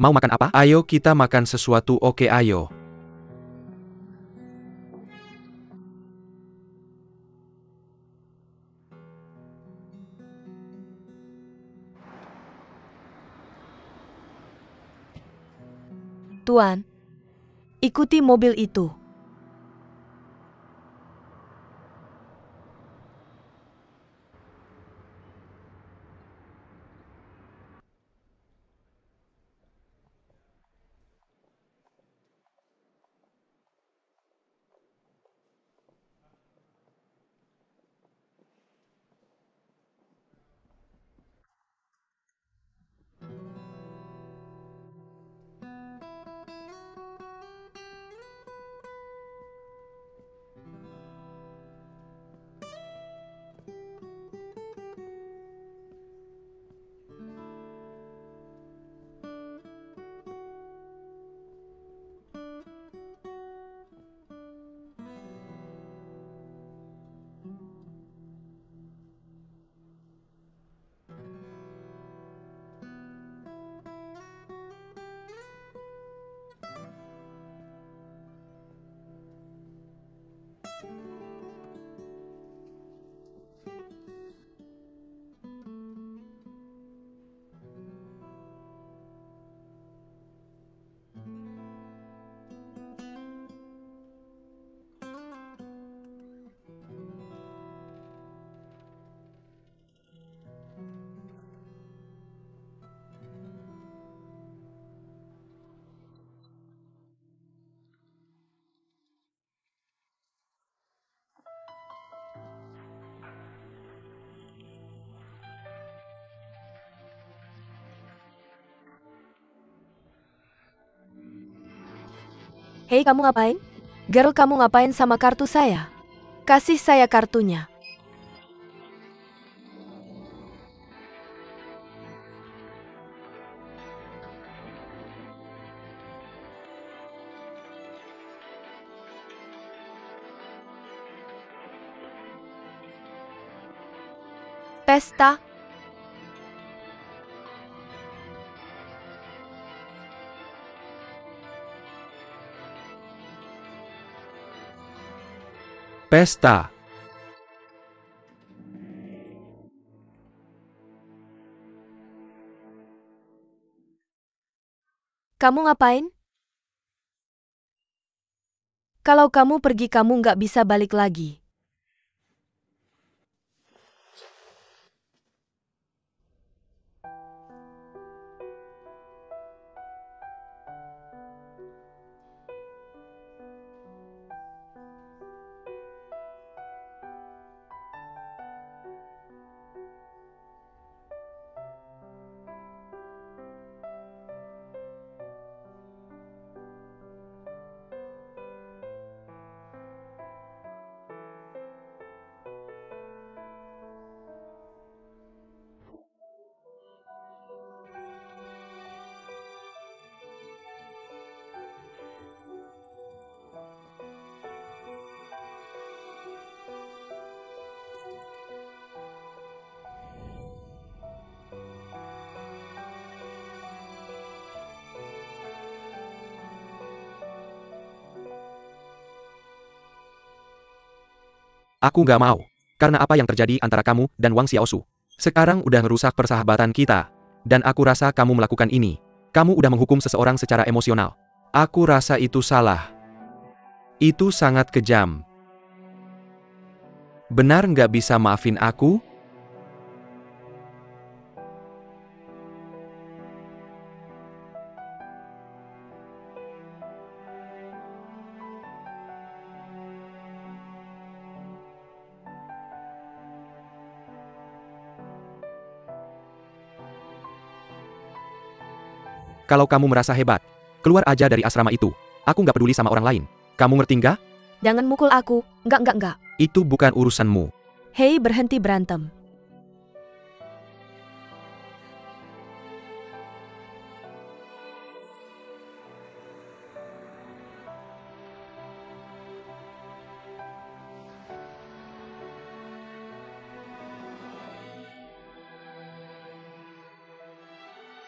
Mau makan apa? Ayo kita makan sesuatu. Oke, ayo. Tuan, ikuti mobil itu. Hei, kamu ngapain? Girl, kamu ngapain sama kartu saya? Kasih saya kartunya. Pesta? Pesta. Kamu ngapain? Kalau kamu pergi, kamu nggak bisa balik lagi. Aku nggak mau. Karena apa yang terjadi antara kamu dan Wang Xiaosu. Sekarang udah ngerusak persahabatan kita. Dan aku rasa kamu melakukan ini. Kamu udah menghukum seseorang secara emosional. Aku rasa itu salah. Itu sangat kejam. Benar nggak bisa maafin aku? Kalau kamu merasa hebat, keluar aja dari asrama itu. Aku nggak peduli sama orang lain. Kamu ngerti nggak? Jangan mukul aku. Nggak. Itu bukan urusanmu. Hei, berhenti berantem.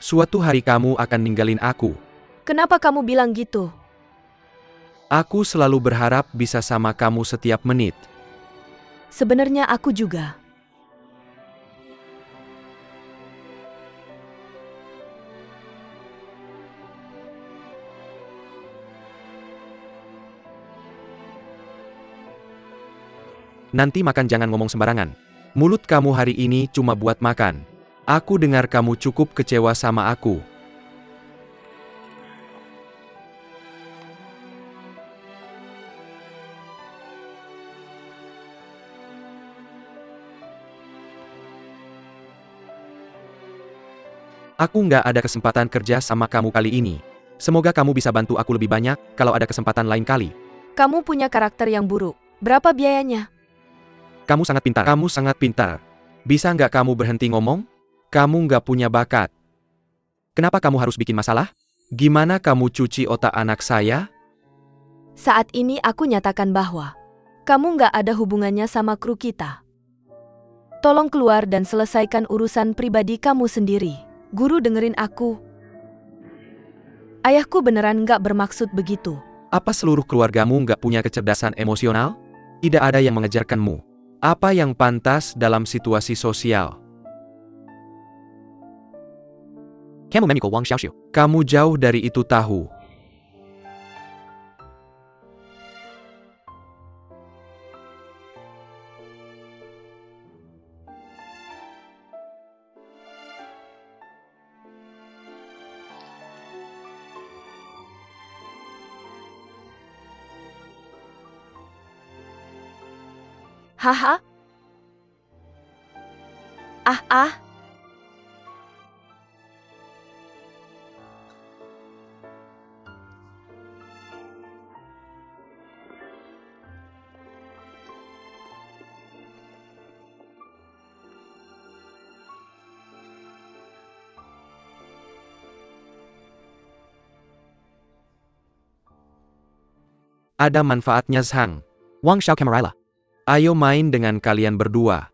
Suatu hari kamu akan ninggalin aku. Kenapa kamu bilang gitu? Aku selalu berharap bisa sama kamu setiap menit. Sebenarnya aku juga. Nanti makan jangan ngomong sembarangan. Mulut kamu hari ini cuma buat makan. Aku dengar kamu cukup kecewa sama aku. Aku nggak ada kesempatan kerja sama kamu kali ini. Semoga kamu bisa bantu aku lebih banyak kalau ada kesempatan lain kali. Kamu punya karakter yang buruk. Berapa biayanya? Kamu sangat pintar. Kamu sangat pintar. Bisa nggak kamu berhenti ngomong? Kamu nggak punya bakat. Kenapa kamu harus bikin masalah? Gimana kamu cuci otak anak saya? Saat ini aku nyatakan bahwa kamu nggak ada hubungannya sama kru kita. Tolong keluar dan selesaikan urusan pribadi kamu sendiri. Guru, dengerin aku. Ayahku beneran nggak bermaksud begitu. Apa seluruh keluargamu nggak punya kecerdasan emosional? Tidak ada yang mengejarkanmu. Apa yang pantas dalam situasi sosial? Kamu jauh dari itu tahu. Haha. Ah. Ada manfaatnya Zhang. Ayo main dengan kalian berdua.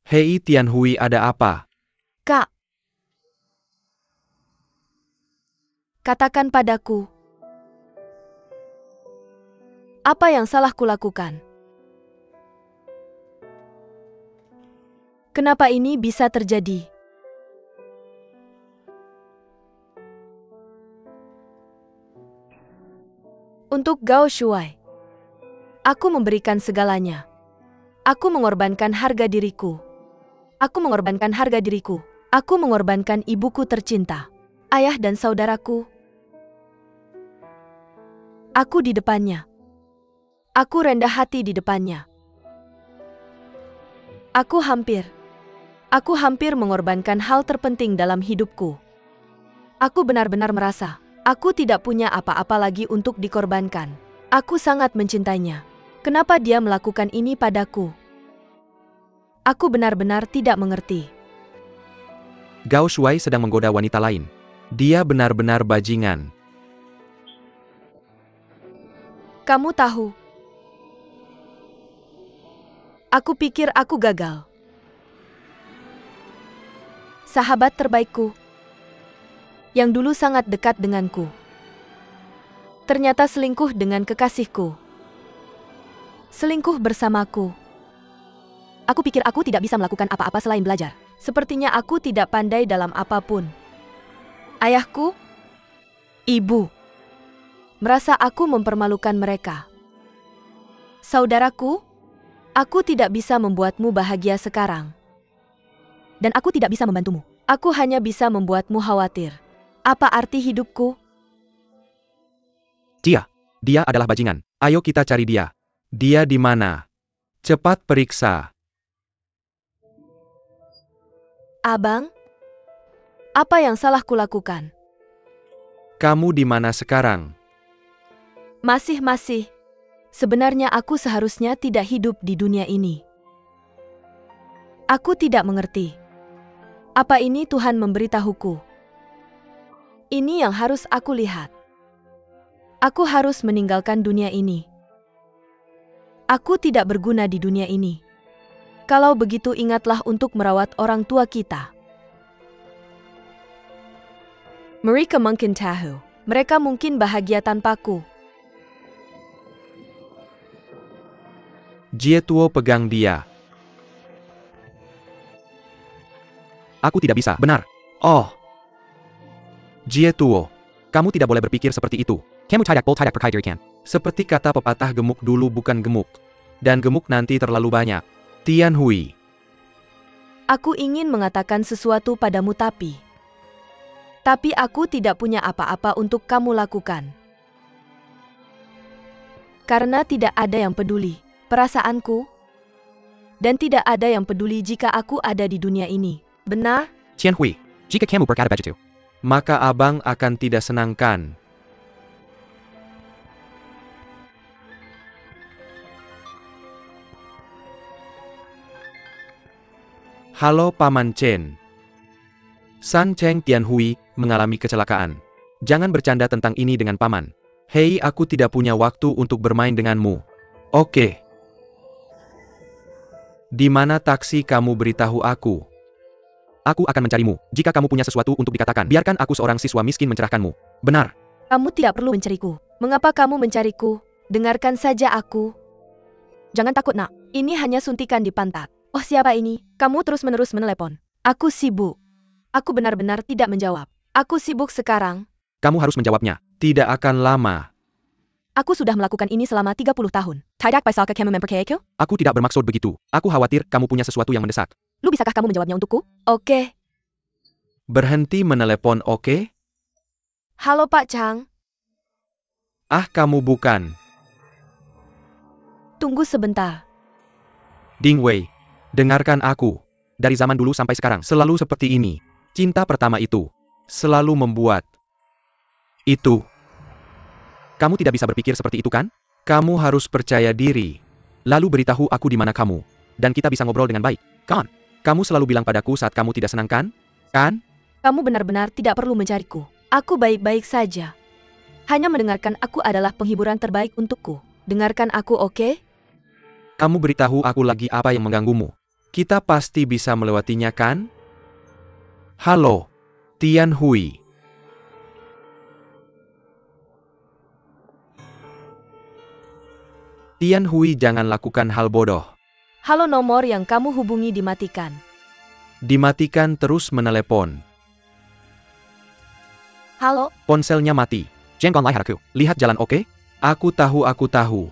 Hei Tianhui, ada apa? Kak, katakan padaku. Apa yang salah kulakukan? Kenapa ini bisa terjadi? Untuk Gao Shuai, aku memberikan segalanya. Aku mengorbankan harga diriku. Aku mengorbankan harga diriku. Aku mengorbankan ibuku tercinta, ayah dan saudaraku. Aku di depannya. Aku rendah hati di depannya. Aku hampir mengorbankan hal terpenting dalam hidupku. Aku benar-benar merasa aku tidak punya apa-apa lagi untuk dikorbankan. Aku sangat mencintainya. Kenapa dia melakukan ini padaku? Aku benar-benar tidak mengerti. Gao Shuai sedang menggoda wanita lain. Dia benar-benar bajingan. Kamu tahu, aku pikir aku gagal. Sahabat terbaikku, yang dulu sangat dekat denganku, ternyata selingkuh dengan kekasihku. Selingkuh bersamaku. Aku pikir aku tidak bisa melakukan apa-apa selain belajar. Sepertinya aku tidak pandai dalam apapun. Ayahku, ibu, merasa aku mempermalukan mereka. Saudaraku, aku tidak bisa membuatmu bahagia sekarang. Dan aku tidak bisa membantumu. Aku hanya bisa membuatmu khawatir. Apa arti hidupku? Dia adalah bajingan. Ayo kita cari dia. Dia di mana? Cepat periksa. Abang, apa yang salah kulakukan? Kamu di mana sekarang? Masih. Sebenarnya aku seharusnya tidak hidup di dunia ini. Aku tidak mengerti. Apa ini Tuhan memberitahuku? Ini yang harus aku lihat. Aku harus meninggalkan dunia ini. Aku tidak berguna di dunia ini. Kalau begitu ingatlah untuk merawat orang tua kita. Mereka mungkin tahu. Mereka mungkin bahagia tanpaku. Jietuo pegang dia. Aku tidak bisa, benar. Oh. Jietuo, kamu tidak boleh berpikir seperti itu. Kamu tidak percaya dirikan. Seperti kata pepatah, gemuk dulu bukan gemuk. Dan gemuk nanti terlalu banyak. Tian Hui. Aku ingin mengatakan sesuatu padamu tapi aku tidak punya apa-apa untuk kamu lakukan. Karena tidak ada yang peduli perasaanku. Dan tidak ada yang peduli jika aku ada di dunia ini. Benar? Tian Hui, jika kamu berkata begitu, maka abang akan tidak senangkan. Halo Paman Chen. San Cheng Tian Hui mengalami kecelakaan. Jangan bercanda tentang ini dengan Paman. Hei, aku tidak punya waktu untuk bermain denganmu. Oke. Di mana taksi kamu beritahu aku? Aku akan mencarimu. Jika kamu punya sesuatu untuk dikatakan, biarkan aku seorang siswa miskin mencerahkanmu. Benar. Kamu tidak perlu mencariku. Mengapa kamu mencariku? Dengarkan saja aku. Jangan takut, nak. Ini hanya suntikan di pantat. Oh, siapa ini? Kamu terus-menerus menelepon. Aku sibuk. Aku benar-benar tidak menjawab. Aku sibuk sekarang. Kamu harus menjawabnya. Tidak akan lama. Aku sudah melakukan ini selama 30 tahun. Tidak pasalkah kamu mempercayaku? Aku tidak bermaksud begitu. Aku khawatir kamu punya sesuatu yang mendesak. Bisakah kamu menjawabnya untukku? Oke. Berhenti menelepon, oke? Halo Pak Chang. Ah, kamu bukan. Tunggu sebentar. Ding Wei. Dengarkan aku. Dari zaman dulu sampai sekarang, selalu seperti ini. Cinta pertama itu selalu membuat itu. Kamu tidak bisa berpikir seperti itu kan? Kamu harus percaya diri. Lalu beritahu aku di mana kamu. Dan kita bisa ngobrol dengan baik, kan? Kamu selalu bilang padaku saat kamu tidak senang kan? Kan? Kamu benar-benar tidak perlu mencariku. Aku baik-baik saja. Hanya mendengarkan aku adalah penghiburan terbaik untukku. Dengarkan aku, oke? Kamu beritahu aku lagi apa yang mengganggumu. Kita pasti bisa melewatinya kan? Halo, Tian Hui. Tian Hui, jangan lakukan hal bodoh. Halo, nomor yang kamu hubungi dimatikan. Dimatikan terus menelepon. Halo? Ponselnya mati. Jangan lihat aku. Lihat jalan, oke? Aku tahu, aku tahu.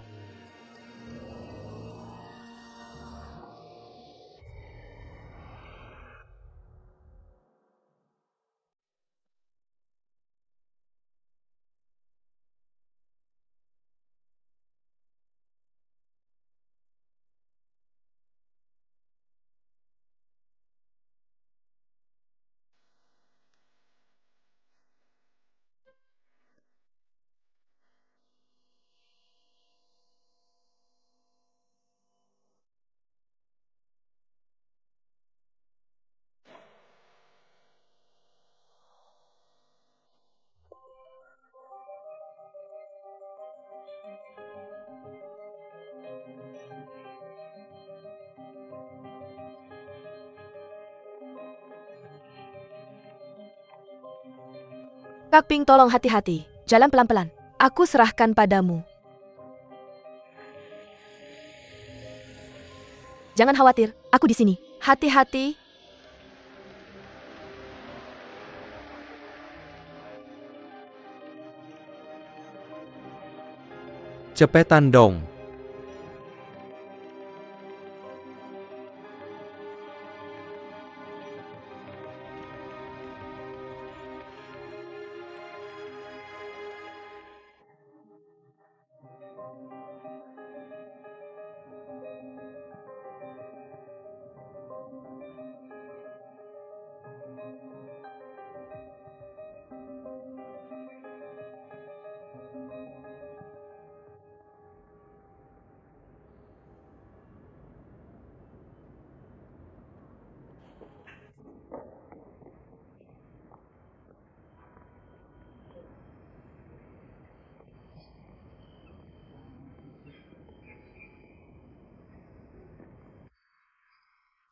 Kak Ping, tolong hati-hati. Jalan pelan-pelan. Aku serahkan padamu. Jangan khawatir, aku di sini. Hati-hati. Cepetan dong.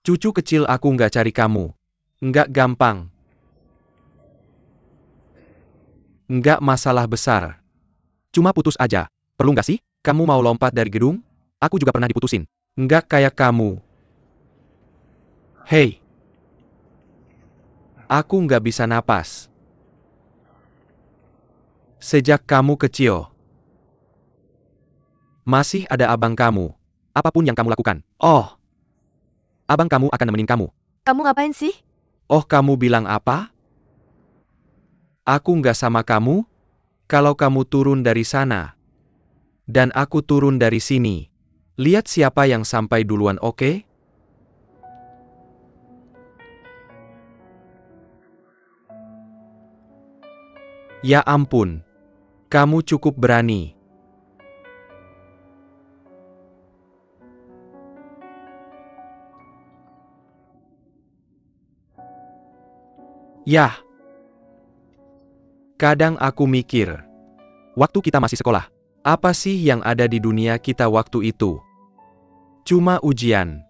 Cucu kecil aku nggak cari kamu. Nggak gampang. Nggak masalah besar. Cuma putus aja. Perlu nggak sih? Kamu mau lompat dari gedung? Aku juga pernah diputusin. Nggak kayak kamu. Hei. Aku nggak bisa napas. Sejak kamu kecil. Masih ada abang kamu. Apapun yang kamu lakukan. Oh. Abang kamu akan nemenin kamu. Kamu ngapain sih? Oh, kamu bilang apa? Aku nggak sama kamu? Kalau kamu turun dari sana. Dan aku turun dari sini. Lihat siapa yang sampai duluan, oke? Ya ampun. Kamu cukup berani. Yah. Kadang aku mikir. Waktu kita masih sekolah. Apa sih yang ada di dunia kita waktu itu? Cuma ujian.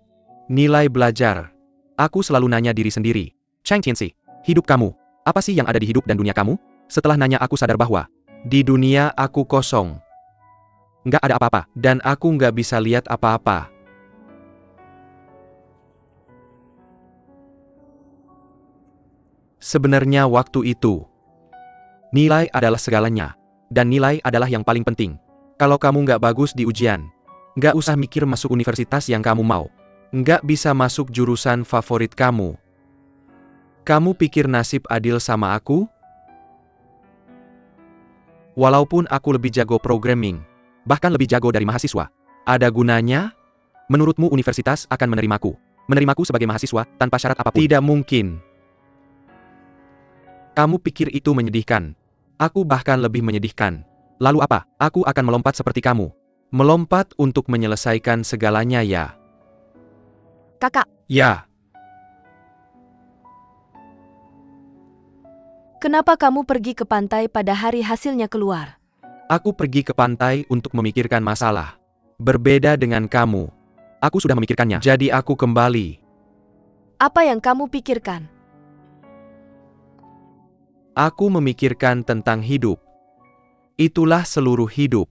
Nilai belajar. Aku selalu nanya diri sendiri. Chang Qianxi, hidup kamu. Apa sih yang ada di hidup dan dunia kamu? Setelah nanya aku sadar bahwa di dunia aku kosong. Nggak ada apa-apa, dan aku nggak bisa lihat apa-apa. Sebenarnya waktu itu, nilai adalah segalanya. Dan nilai adalah yang paling penting. Kalau kamu nggak bagus di ujian, nggak usah mikir masuk universitas yang kamu mau. Nggak bisa masuk jurusan favorit kamu. Kamu pikir nasib adil sama aku? Walaupun aku lebih jago programming, bahkan lebih jago dari mahasiswa, ada gunanya? Menurutmu universitas akan menerimaku? Menerimaku sebagai mahasiswa, tanpa syarat apapun? Tidak mungkin. Kamu pikir itu menyedihkan? Aku bahkan lebih menyedihkan. Lalu apa? Aku akan melompat seperti kamu. Melompat untuk menyelesaikan segalanya ya. Kakak, Ya. kenapa kamu pergi ke pantai pada hari hasilnya keluar? Aku pergi ke pantai untuk memikirkan masalah. Berbeda dengan kamu. Aku sudah memikirkannya. Jadi aku kembali. Apa yang kamu pikirkan? Aku memikirkan tentang hidup. Itulah seluruh hidup.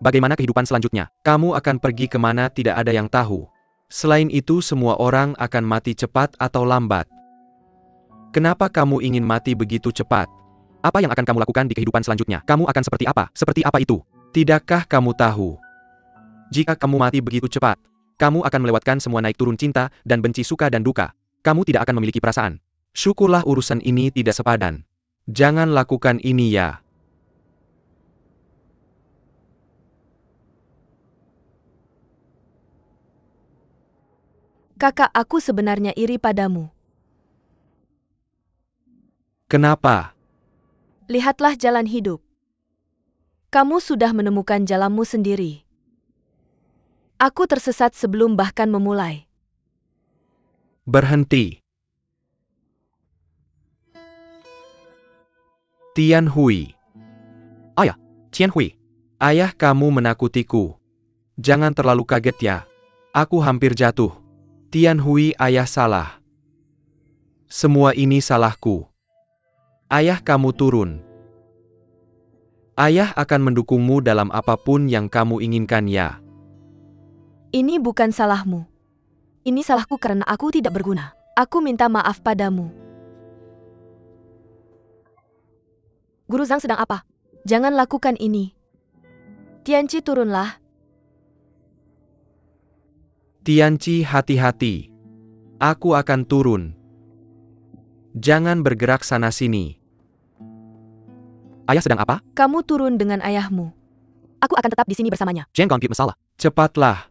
Bagaimana kehidupan selanjutnya? Kamu akan pergi kemana tidak ada yang tahu. Selain itu semua orang akan mati cepat atau lambat. Kenapa kamu ingin mati begitu cepat? Apa yang akan kamu lakukan di kehidupan selanjutnya? Kamu akan seperti apa? Seperti apa itu? Tidakkah kamu tahu? Jika kamu mati begitu cepat, kamu akan melewatkan semua naik turun cinta dan benci, suka dan duka. Kamu tidak akan memiliki perasaan. Syukurlah urusan ini tidak sepadan. Jangan lakukan ini ya. Kakak, aku sebenarnya iri padamu. Kenapa? Lihatlah jalan hidup. Kamu sudah menemukan jalanmu sendiri. Aku tersesat sebelum bahkan memulai. Berhenti. Tian Hui. Ayah, Tian Hui. Ayah kamu menakutiku. Jangan terlalu kaget ya. Aku hampir jatuh. Tian Hui, ayah salah. Semua ini salahku. Ayah kamu turun. Ayah akan mendukungmu dalam apapun yang kamu inginkan ya. Ini bukan salahmu. Ini salahku karena aku tidak berguna. Aku minta maaf padamu. Guru Zhang sedang apa? Jangan lakukan ini. Tianqi, turunlah. Tianqi, hati-hati. Aku akan turun. Jangan bergerak sana-sini. Ayah sedang apa? Kamu turun dengan ayahmu. Aku akan tetap di sini bersamanya. Jangan konflik masalah. Cepatlah.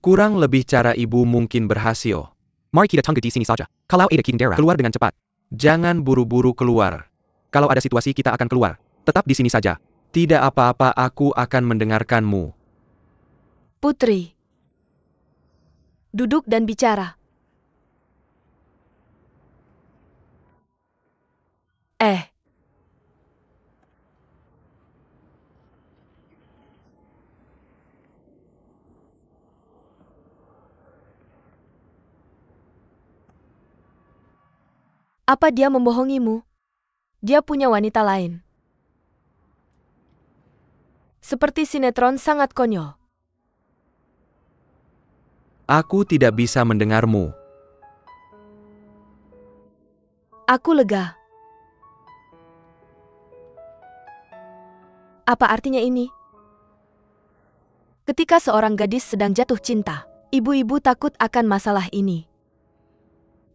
Kurang lebih cara ibu mungkin berhasil. Mari kita tunggu di sini saja. Kalau ada Kindera, keluar dengan cepat. Jangan buru-buru keluar. Kalau ada situasi kita akan keluar. Tetap di sini saja. Tidak apa-apa, aku akan mendengarkanmu. Putri. Duduk dan bicara. Apa dia membohongimu? Dia punya wanita lain. Seperti sinetron sangat konyol. Aku tidak bisa mendengarmu. Aku lega. Apa artinya ini? Ketika seorang gadis sedang jatuh cinta, ibu-ibu takut akan masalah ini.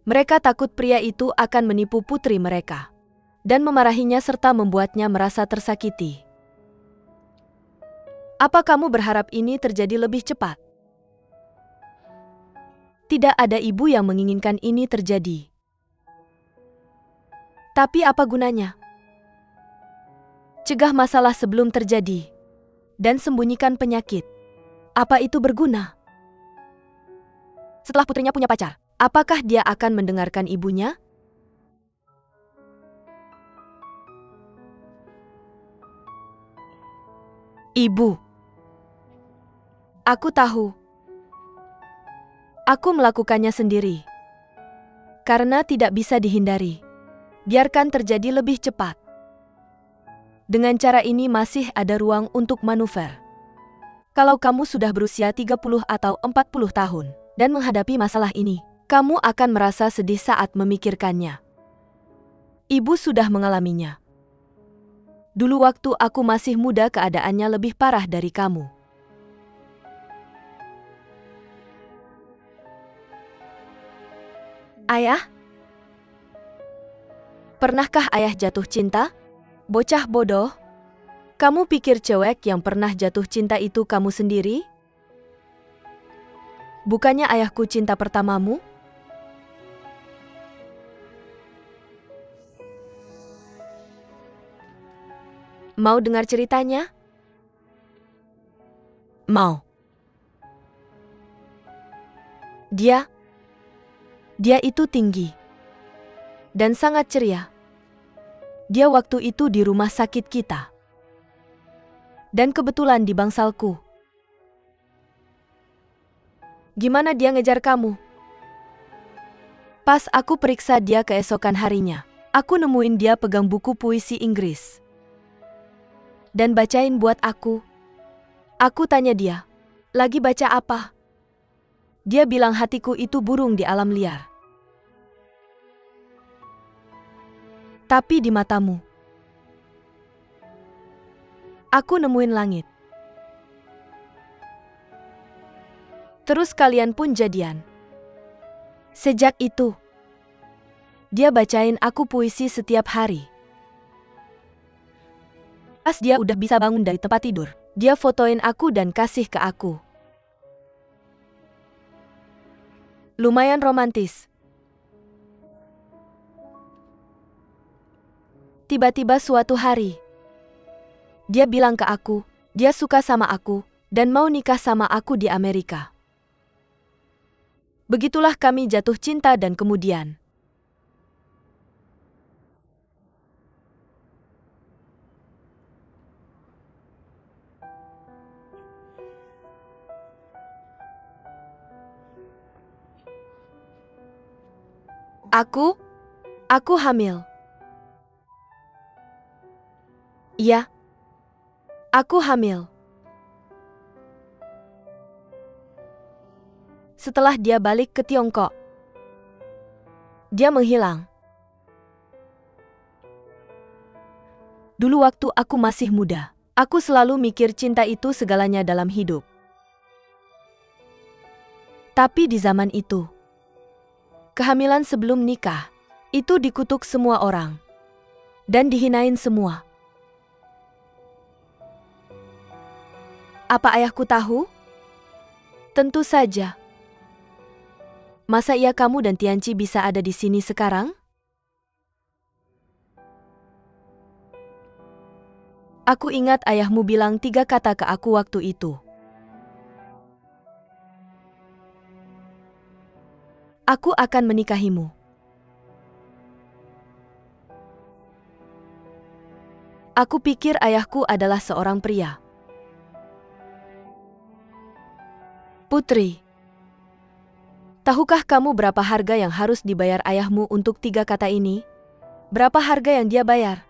Mereka takut pria itu akan menipu putri mereka dan memarahinya serta membuatnya merasa tersakiti. Apa kamu berharap ini terjadi lebih cepat? Tidak ada ibu yang menginginkan ini terjadi. Tapi apa gunanya? Cegah masalah sebelum terjadi dan sembunyikan penyakit. Apa itu berguna? Setelah putrinya punya pacar, apakah dia akan mendengarkan ibunya? Ibu. Aku tahu. Aku melakukannya sendiri. Karena tidak bisa dihindari. Biarkan terjadi lebih cepat. Dengan cara ini masih ada ruang untuk manuver. Kalau kamu sudah berusia 30 atau 40 tahun dan menghadapi masalah ini, kamu akan merasa sedih saat memikirkannya. Ibu sudah mengalaminya. Dulu waktu aku masih muda keadaannya lebih parah dari kamu. Ayah? Pernahkah ayah jatuh cinta? Bocah bodoh. Kamu pikir cewek yang pernah jatuh cinta itu kamu sendiri? Bukannya ayahku cinta pertamamu? Mau dengar ceritanya? Mau. Dia itu tinggi dan sangat ceria. Dia waktu itu di rumah sakit kita. Dan kebetulan di bangsalku. Gimana dia ngejar kamu? Pas aku periksa dia keesokan harinya, aku nemuin dia pegang buku puisi Inggris. Dan bacain buat aku. Aku tanya dia, lagi baca apa? Dia bilang hatiku itu burung di alam liar. Tapi di matamu, aku nemuin langit. Terus kalian pun jadian. Sejak itu, dia bacain aku puisi setiap hari. Pas dia udah bisa bangun dari tempat tidur, dia fotoin aku dan kasih ke aku. Lumayan romantis. Tiba-tiba suatu hari, dia bilang ke aku, dia suka sama aku, dan mau nikah sama aku di Amerika. Begitulah kami jatuh cinta dan kemudian. Aku hamil. Iya, aku hamil. Setelah dia balik ke Tiongkok, dia menghilang. Dulu waktu aku masih muda, aku selalu mikir cinta itu segalanya dalam hidup. Tapi di zaman itu, kehamilan sebelum nikah, itu dikutuk semua orang. Dan dihinain semua. Apa ayahku tahu? Tentu saja. Masa iya kamu dan Tianci bisa ada di sini sekarang? Aku ingat ayahmu bilang 3 kata ke aku waktu itu. Aku akan menikahimu. Aku pikir ayahku adalah seorang pria. Putri. Tahukah kamu berapa harga yang harus dibayar ayahmu untuk 3 kata ini? Berapa harga yang dia bayar?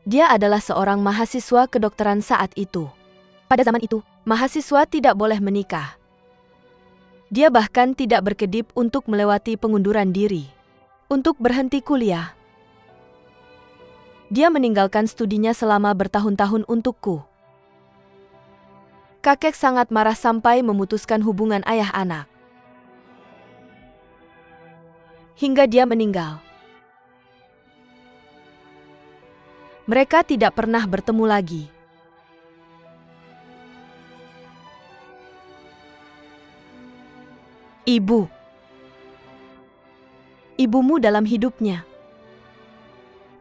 Dia adalah seorang mahasiswa kedokteran saat itu. Pada zaman itu, mahasiswa tidak boleh menikah. Dia bahkan tidak berkedip untuk melewati pengunduran diri. Untuk berhenti kuliah. Dia meninggalkan studinya selama bertahun-tahun untukku. Kakek sangat marah sampai memutuskan hubungan ayah anak. Hingga dia meninggal. Mereka tidak pernah bertemu lagi. Ibu. Ibumu dalam hidupnya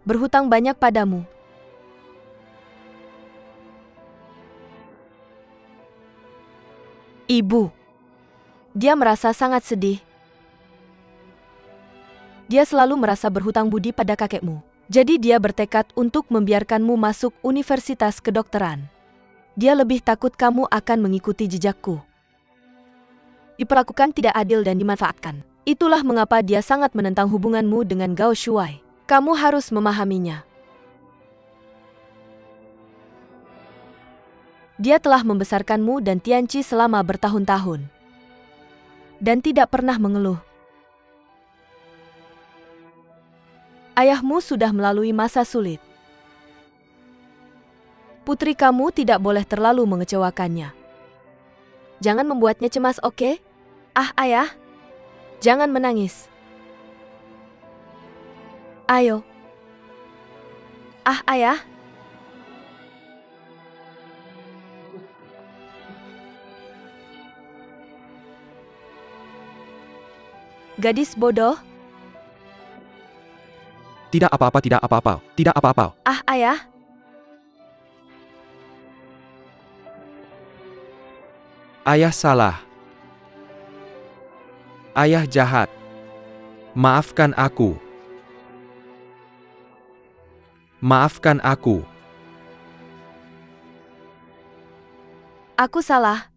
berhutang banyak padamu. Ibu. Dia merasa sangat sedih. Dia selalu merasa berhutang budi pada kakekmu. Jadi dia bertekad untuk membiarkanmu masuk universitas kedokteran. Dia lebih takut kamu akan mengikuti jejakku. Diperlakukan tidak adil dan dimanfaatkan. Itulah mengapa dia sangat menentang hubunganmu dengan Gao Shuai. Kamu harus memahaminya. Dia telah membesarkanmu dan Tianqi selama bertahun-tahun. Dan tidak pernah mengeluh. Ayahmu sudah melalui masa sulit. Putri kamu tidak boleh terlalu mengecewakannya. Jangan membuatnya cemas, oke? Ah, ayah. Jangan menangis. Ayo. Ah, ayah. Gadis bodoh. Tidak apa-apa, tidak apa-apa, tidak apa-apa. Ah, ayah. Ayah salah. Ayah jahat. Maafkan aku. Maafkan aku. Aku salah.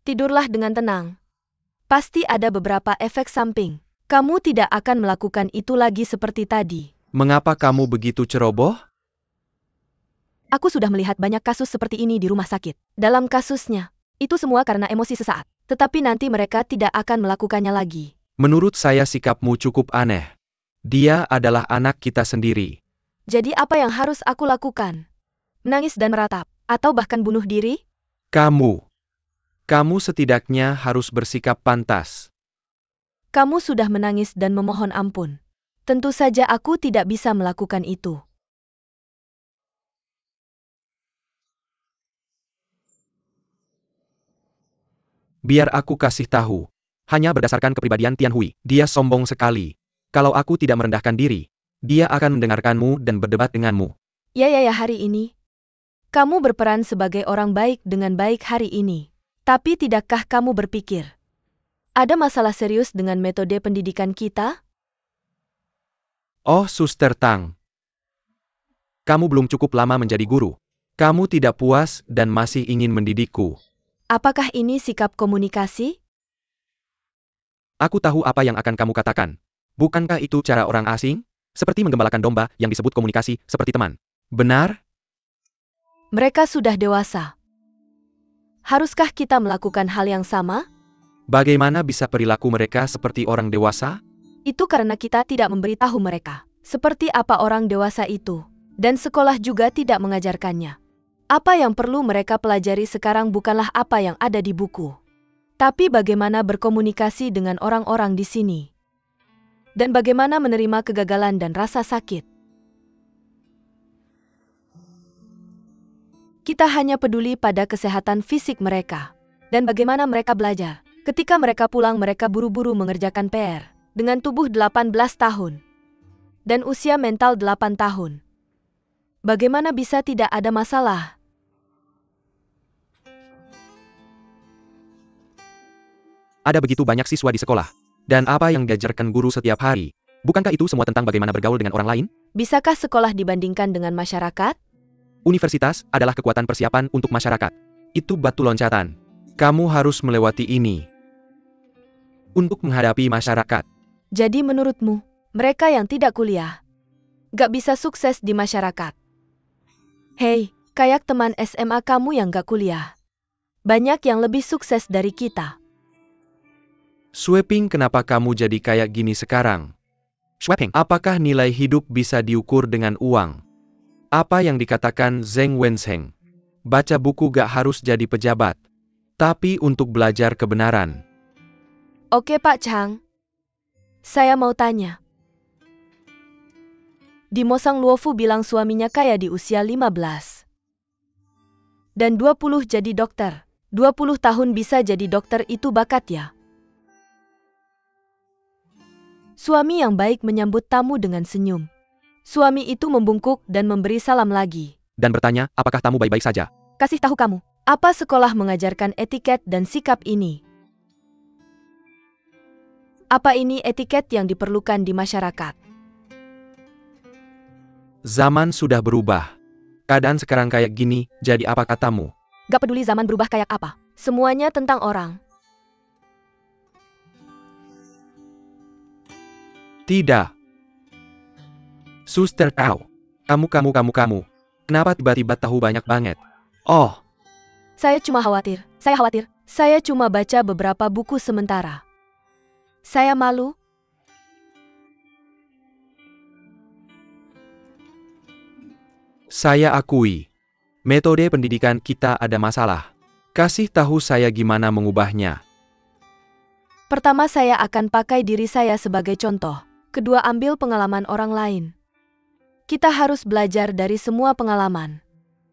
Tidurlah dengan tenang. Pasti ada beberapa efek samping. Kamu tidak akan melakukan itu lagi seperti tadi. Mengapa kamu begitu ceroboh? Aku sudah melihat banyak kasus seperti ini di rumah sakit. Dalam kasusnya, itu semua karena emosi sesaat. Tetapi nanti mereka tidak akan melakukannya lagi. Menurut saya sikapmu cukup aneh. Dia adalah anak kita sendiri. Jadi apa yang harus aku lakukan? Menangis dan meratap? Atau bahkan bunuh diri? Kamu setidaknya harus bersikap pantas. Kamu sudah menangis dan memohon ampun. Tentu saja aku tidak bisa melakukan itu. Biar aku kasih tahu. Hanya berdasarkan kepribadian Tian Hui, dia sombong sekali. Kalau aku tidak merendahkan diri, dia akan mendengarkanmu dan berdebat denganmu. Ya hari ini. Kamu berperan sebagai orang baik dengan baik hari ini. Tapi tidakkah kamu berpikir? Ada masalah serius dengan metode pendidikan kita? Oh, Suster Tang. Kamu belum cukup lama menjadi guru. Kamu tidak puas dan masih ingin mendidikku. Apakah ini sikap komunikasi? Aku tahu apa yang akan kamu katakan. Bukankah itu cara orang asing? Seperti menggembalakan domba yang disebut komunikasi seperti teman. Benar? Mereka sudah dewasa. Haruskah kita melakukan hal yang sama? Bagaimana bisa perilaku mereka seperti orang dewasa? Itu karena kita tidak memberitahu mereka seperti apa orang dewasa itu. Dan sekolah juga tidak mengajarkannya. Apa yang perlu mereka pelajari sekarang bukanlah apa yang ada di buku. Tapi bagaimana berkomunikasi dengan orang-orang di sini? Dan bagaimana menerima kegagalan dan rasa sakit? Kita hanya peduli pada kesehatan fisik mereka. Dan bagaimana mereka belajar. Ketika mereka pulang mereka buru-buru mengerjakan PR. Dengan tubuh 18 tahun. Dan usia mental 8 tahun. Bagaimana bisa tidak ada masalah? Ada begitu banyak siswa di sekolah. Dan apa yang diajarkan guru setiap hari? Bukankah itu semua tentang bagaimana bergaul dengan orang lain? Bisakah sekolah dibandingkan dengan masyarakat? Universitas adalah kekuatan persiapan untuk masyarakat. Itu batu loncatan. Kamu harus melewati ini untuk menghadapi masyarakat. Jadi menurutmu, mereka yang tidak kuliah gak bisa sukses di masyarakat? Hei, kayak teman SMA kamu yang gak kuliah. Banyak yang lebih sukses dari kita. Sweeping, kenapa kamu jadi kayak gini sekarang? Sweeping, apakah nilai hidup bisa diukur dengan uang? Apa yang dikatakan Zheng Wensheng? Baca buku gak harus jadi pejabat. Tapi untuk belajar kebenaran. Oke Pak Chang. Saya mau tanya. Di Mosang Luofu bilang suaminya kaya di usia 15. Dan 20 jadi dokter. 20 tahun bisa jadi dokter, itu bakat ya? Suami yang baik menyambut tamu dengan senyum. Suami itu membungkuk dan memberi salam lagi. Dan bertanya, apakah tamu baik-baik saja? Kasih tahu kamu, apa sekolah mengajarkan etiket dan sikap ini? Apa ini etiket yang diperlukan di masyarakat? Zaman sudah berubah. Keadaan sekarang kayak gini, jadi apa katamu? Gak peduli zaman berubah kayak apa. Semuanya tentang orang. Tidak. Suster kau. Kamu. Kenapa tiba-tiba tahu banyak banget? Oh, Saya cuma khawatir. Saya cuma baca beberapa buku sementara. Saya malu. saya akui. Metode pendidikan kita ada masalah. Kasih tahu saya gimana mengubahnya. Pertama saya akan pakai diri saya sebagai contoh. Kedua ambil pengalaman orang lain. Kita harus belajar dari semua pengalaman.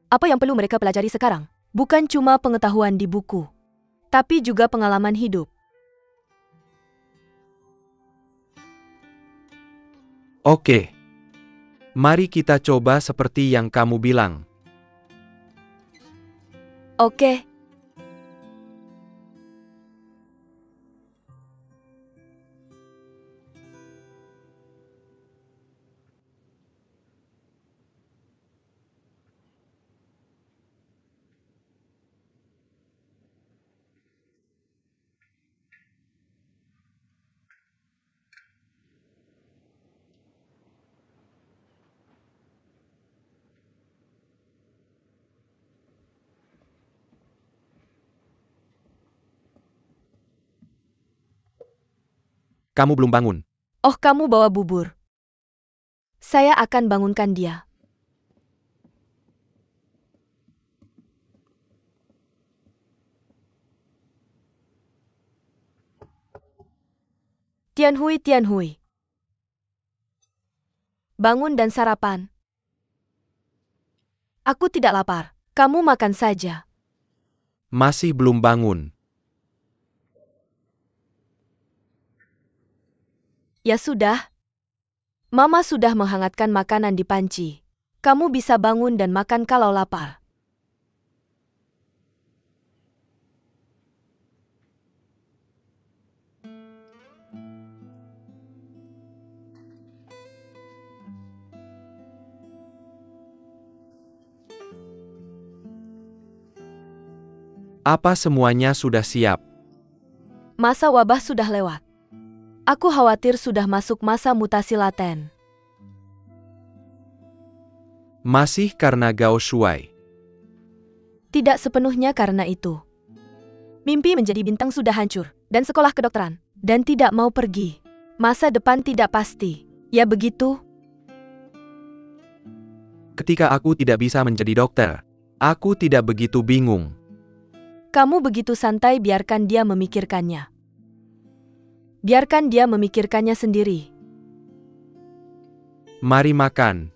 Apa yang perlu mereka pelajari sekarang? Bukan cuma pengetahuan di buku. Tapi juga pengalaman hidup. Oke. Mari kita coba seperti yang kamu bilang. Oke. Kamu belum bangun. Oh, kamu bawa bubur. Saya akan bangunkan dia. Tianhui. Bangun dan sarapan. Aku tidak lapar. Kamu makan saja. Masih belum bangun. Ya sudah. Mama sudah menghangatkan makanan di panci. Kamu bisa bangun dan makan kalau lapar. Apa semuanya sudah siap? Masa wabah sudah lewat. Aku khawatir sudah masuk masa mutasi laten. Masih karena Gao Shuai. Tidak sepenuhnya karena itu. Mimpi menjadi bintang sudah hancur, dan sekolah kedokteran, dan tidak mau pergi. Masa depan tidak pasti. Ya begitu? Ketika aku tidak bisa menjadi dokter, aku tidak begitu bingung. Kamu begitu santai, biarkan dia memikirkannya. Biarkan dia memikirkannya sendiri. Mari makan.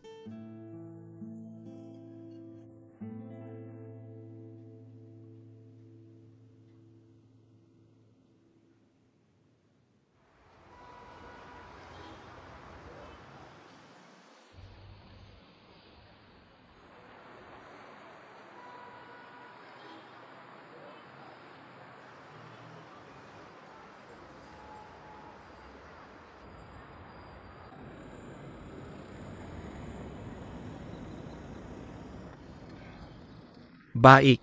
Baik.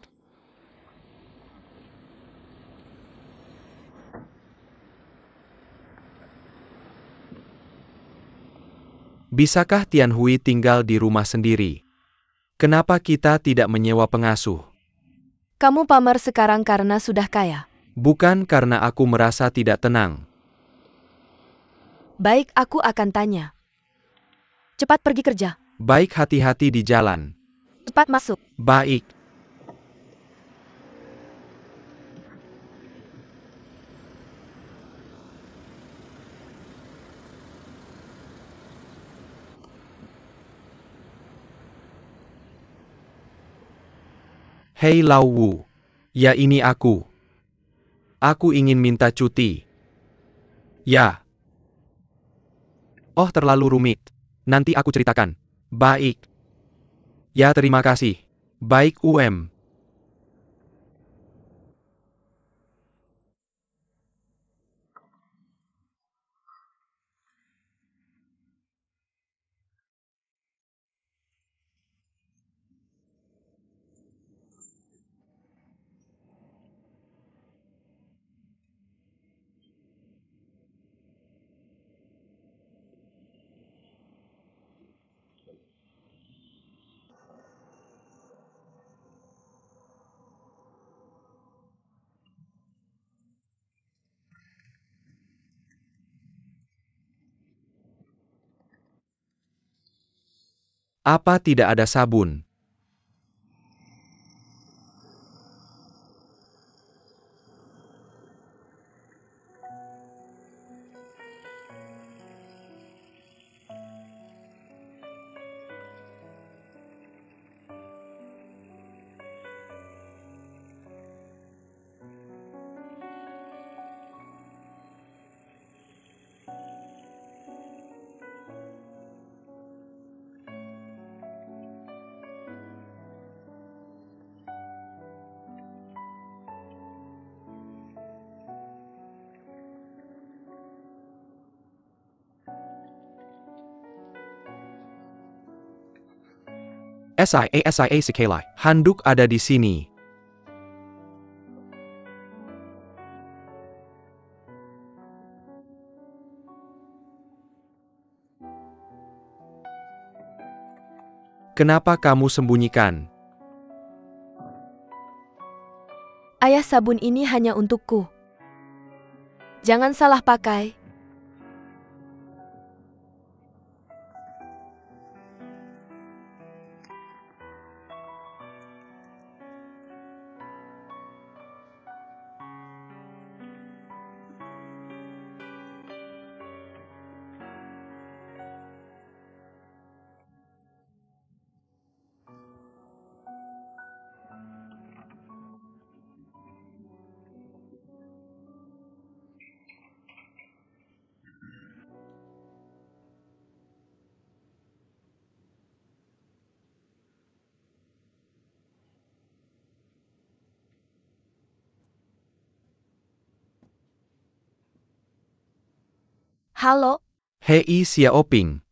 Bisakah Tianhui tinggal di rumah sendiri? Kenapa kita tidak menyewa pengasuh? Kamu pamer sekarang karena sudah kaya. Bukan karena aku merasa tidak tenang. Baik, aku akan tanya. Cepat pergi kerja. Baik, hati-hati di jalan. Cepat masuk. Baik. Hei Lau Wu. Ya, ini aku. Aku ingin minta cuti. Ya. Oh, terlalu rumit. Nanti aku ceritakan. Baik. Ya, terima kasih. Baik, UM. Apa tidak ada sabun? SIA sekali. Handuk ada di sini. Kenapa kamu sembunyikan? Ayah, sabun ini hanya untukku. Jangan salah pakai. Halo, Hei Xiaoping.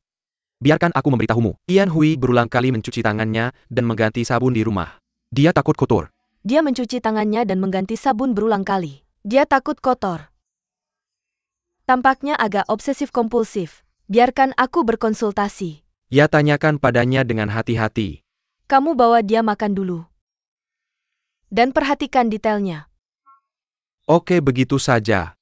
Biarkan aku memberitahumu. Tianhui berulang kali mencuci tangannya dan mengganti sabun di rumah. Dia takut kotor. dia mencuci tangannya dan mengganti sabun berulang kali. Dia takut kotor. Tampaknya agak obsesif-kompulsif. Biarkan aku berkonsultasi. Ya, tanyakan padanya dengan hati-hati. Kamu bawa dia makan dulu. Dan perhatikan detailnya. Oke, begitu saja.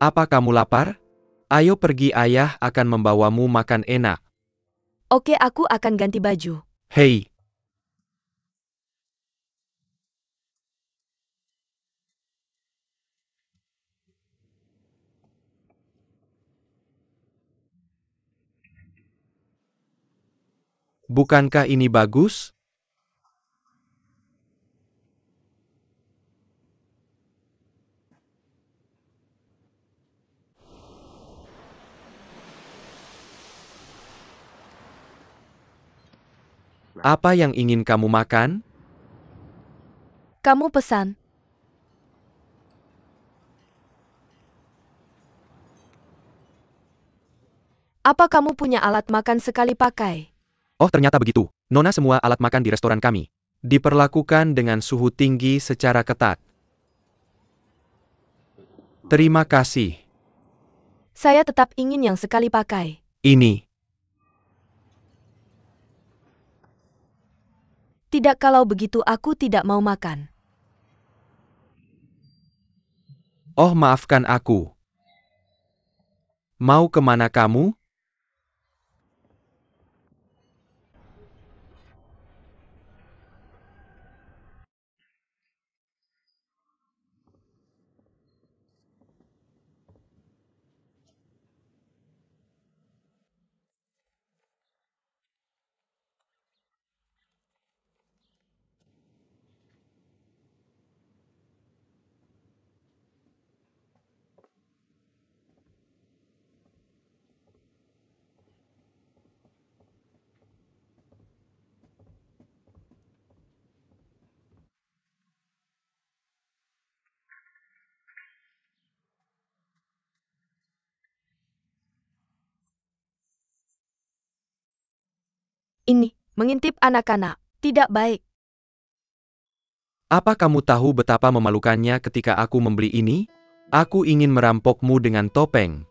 Apa kamu lapar? Ayo pergi, ayah akan membawamu makan enak. Oke, aku akan ganti baju. Hei, bukankah ini bagus? Apa yang ingin kamu makan? Kamu pesan. Apa kamu punya alat makan sekali pakai? Oh, ternyata begitu. Nona, semua alat makan di restoran kami diperlakukan dengan suhu tinggi secara ketat. Terima kasih. Saya tetap ingin yang sekali pakai. Ini. Tidak, kalau begitu aku tidak mau makan. Oh, maafkan aku. Mau kemana kamu? Ini, mengintip anak-anak, tidak baik. Apa kamu tahu betapa memalukannya ketika aku membeli ini? Aku ingin merampokmu dengan topeng.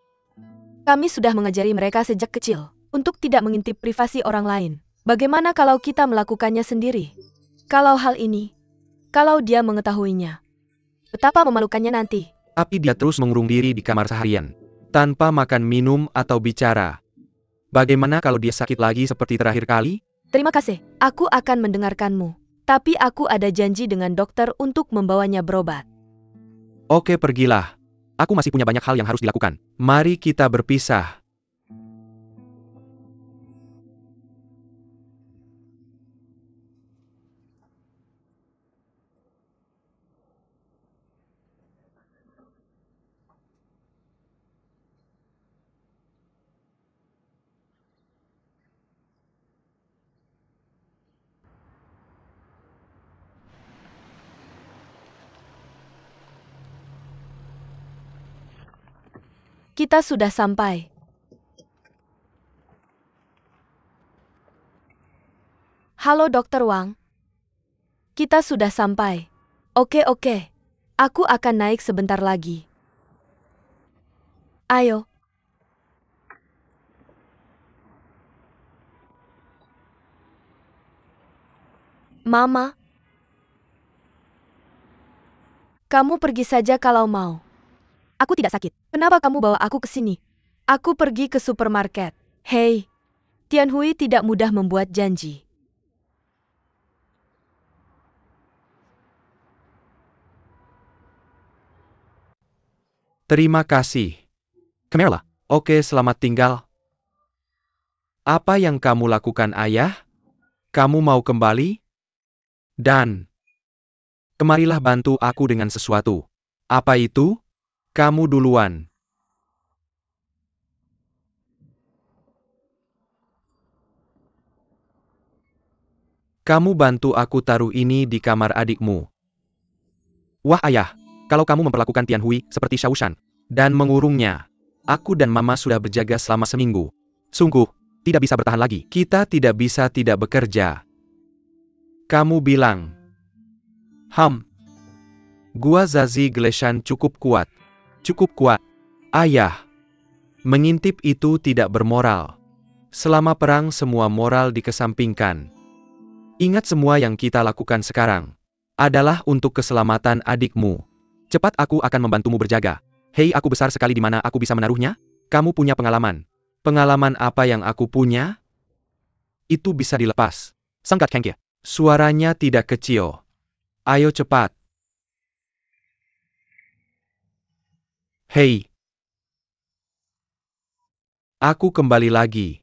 Kami sudah mengajari mereka sejak kecil untuk tidak mengintip privasi orang lain. Bagaimana kalau kita melakukannya sendiri? Kalau hal ini, kalau dia mengetahuinya, betapa memalukannya nanti. Tapi dia terus mengurung diri di kamar seharian, tanpa makan, minum, atau bicara. Bagaimana kalau dia sakit lagi seperti terakhir kali? Terima kasih, aku akan mendengarkanmu. Tapi aku ada janji dengan dokter untuk membawanya berobat. Oke, pergilah. Aku masih punya banyak hal yang harus dilakukan. Mari kita berpisah. Kita sudah sampai. Halo Dokter Wang. Kita sudah sampai. Oke. Aku akan naik sebentar lagi. Ayo. Mama. Kamu pergi saja kalau mau. Aku tidak sakit. Kenapa kamu bawa aku ke sini? Aku pergi ke supermarket. Hei, Tianhui tidak mudah membuat janji. Terima kasih. Kemerla. Oke, selamat tinggal. Apa yang kamu lakukan, ayah? Kamu mau kembali? Dan kemarilah bantu aku dengan sesuatu. Apa itu? Kamu duluan. Kamu bantu aku taruh ini di kamar adikmu. Wah, ayah, kalau kamu memperlakukan Tianhui seperti Shaoshan dan mengurungnya, aku dan mama sudah berjaga selama seminggu. Sungguh, tidak bisa bertahan lagi. Kita tidak bisa tidak bekerja. Kamu bilang, gua Zazi Gleshan cukup kuat. Cukup kuat. Ayah, mengintip itu tidak bermoral. Selama perang semua moral dikesampingkan. Ingat, semua yang kita lakukan sekarang adalah untuk keselamatan adikmu. Cepat, aku akan membantumu berjaga. Hei, aku besar sekali di mana aku bisa menaruhnya? Kamu punya pengalaman. Pengalaman apa yang aku punya? Itu bisa dilepas. Sangkat Kengkia. Suaranya tidak kecil. Ayo cepat. Hei. Aku kembali lagi.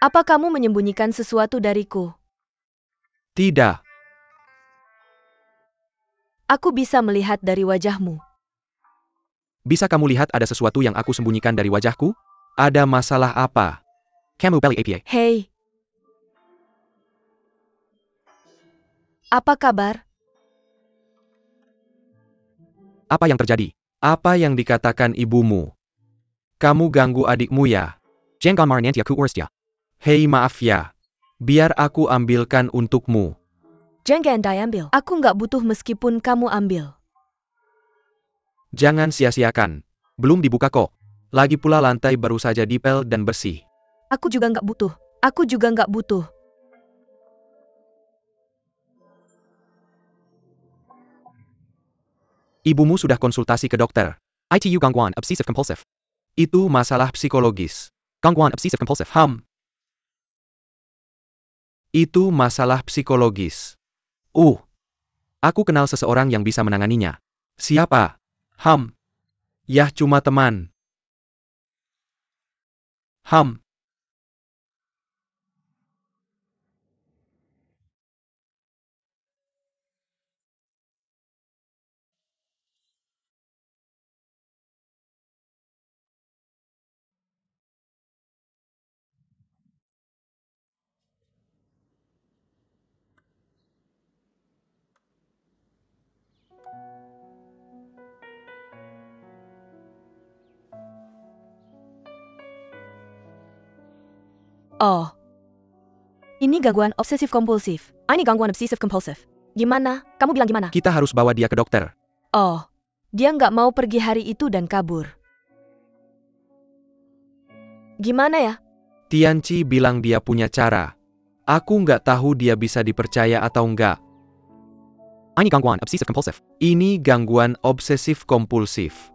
Apa kamu menyembunyikan sesuatu dariku? Tidak. Aku bisa melihat dari wajahmu. Bisa kamu lihat ada sesuatu yang aku sembunyikan dari wajahku? Ada masalah apa? Kamu beli APA. Hei. Apa kabar? Apa yang terjadi? Apa yang dikatakan ibumu? Kamu ganggu adikmu ya? Jangan marniantia ku urus ya. Hei, maaf ya. Biar aku ambilkan untukmu. Jangan diambil. Aku nggak butuh meskipun kamu ambil. Jangan sia-siakan. Belum dibuka kok. Lagi pula lantai baru saja dipel dan bersih. Aku juga nggak butuh. Aku juga nggak butuh. Ibumu sudah konsultasi ke dokter. ITU gangguan obsesif kompulsif. Itu masalah psikologis. Gangguan obsesif kompulsif. Itu masalah psikologis. Aku kenal seseorang yang bisa menanganinya. Siapa? Yah, cuma teman. Ham. Oh. Ini gangguan obsesif kompulsif. Ini gangguan obsesif kompulsif. Gimana? Kamu bilang gimana? Kita harus bawa dia ke dokter. Oh. Dia nggak mau pergi hari itu dan kabur. Gimana ya? Tianci bilang dia punya cara. Aku nggak tahu dia bisa dipercaya atau nggak. Ini gangguan obsesif kompulsif. Ini gangguan obsesif kompulsif.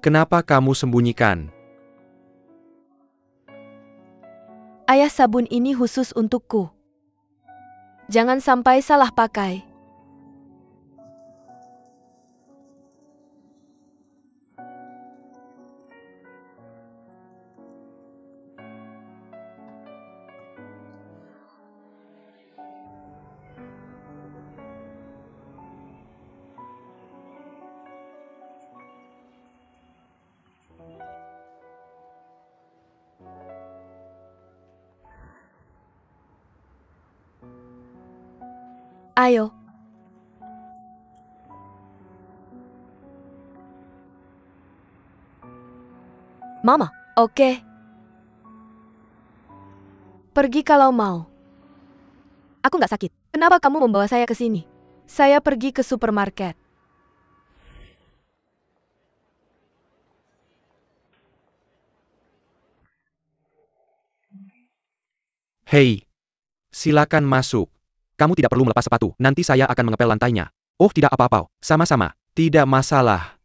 Kenapa kamu sembunyikan? Ayah, sabun ini khusus untukku. Jangan sampai salah pakai. Ayo. Mama, oke. Pergi kalau mau. Aku nggak sakit. Kenapa kamu membawa saya ke sini? Saya pergi ke supermarket. Hei, silakan masuk. Kamu tidak perlu melepas sepatu, nanti saya akan mengepel lantainya. Oh, tidak apa-apa, sama-sama, tidak masalah.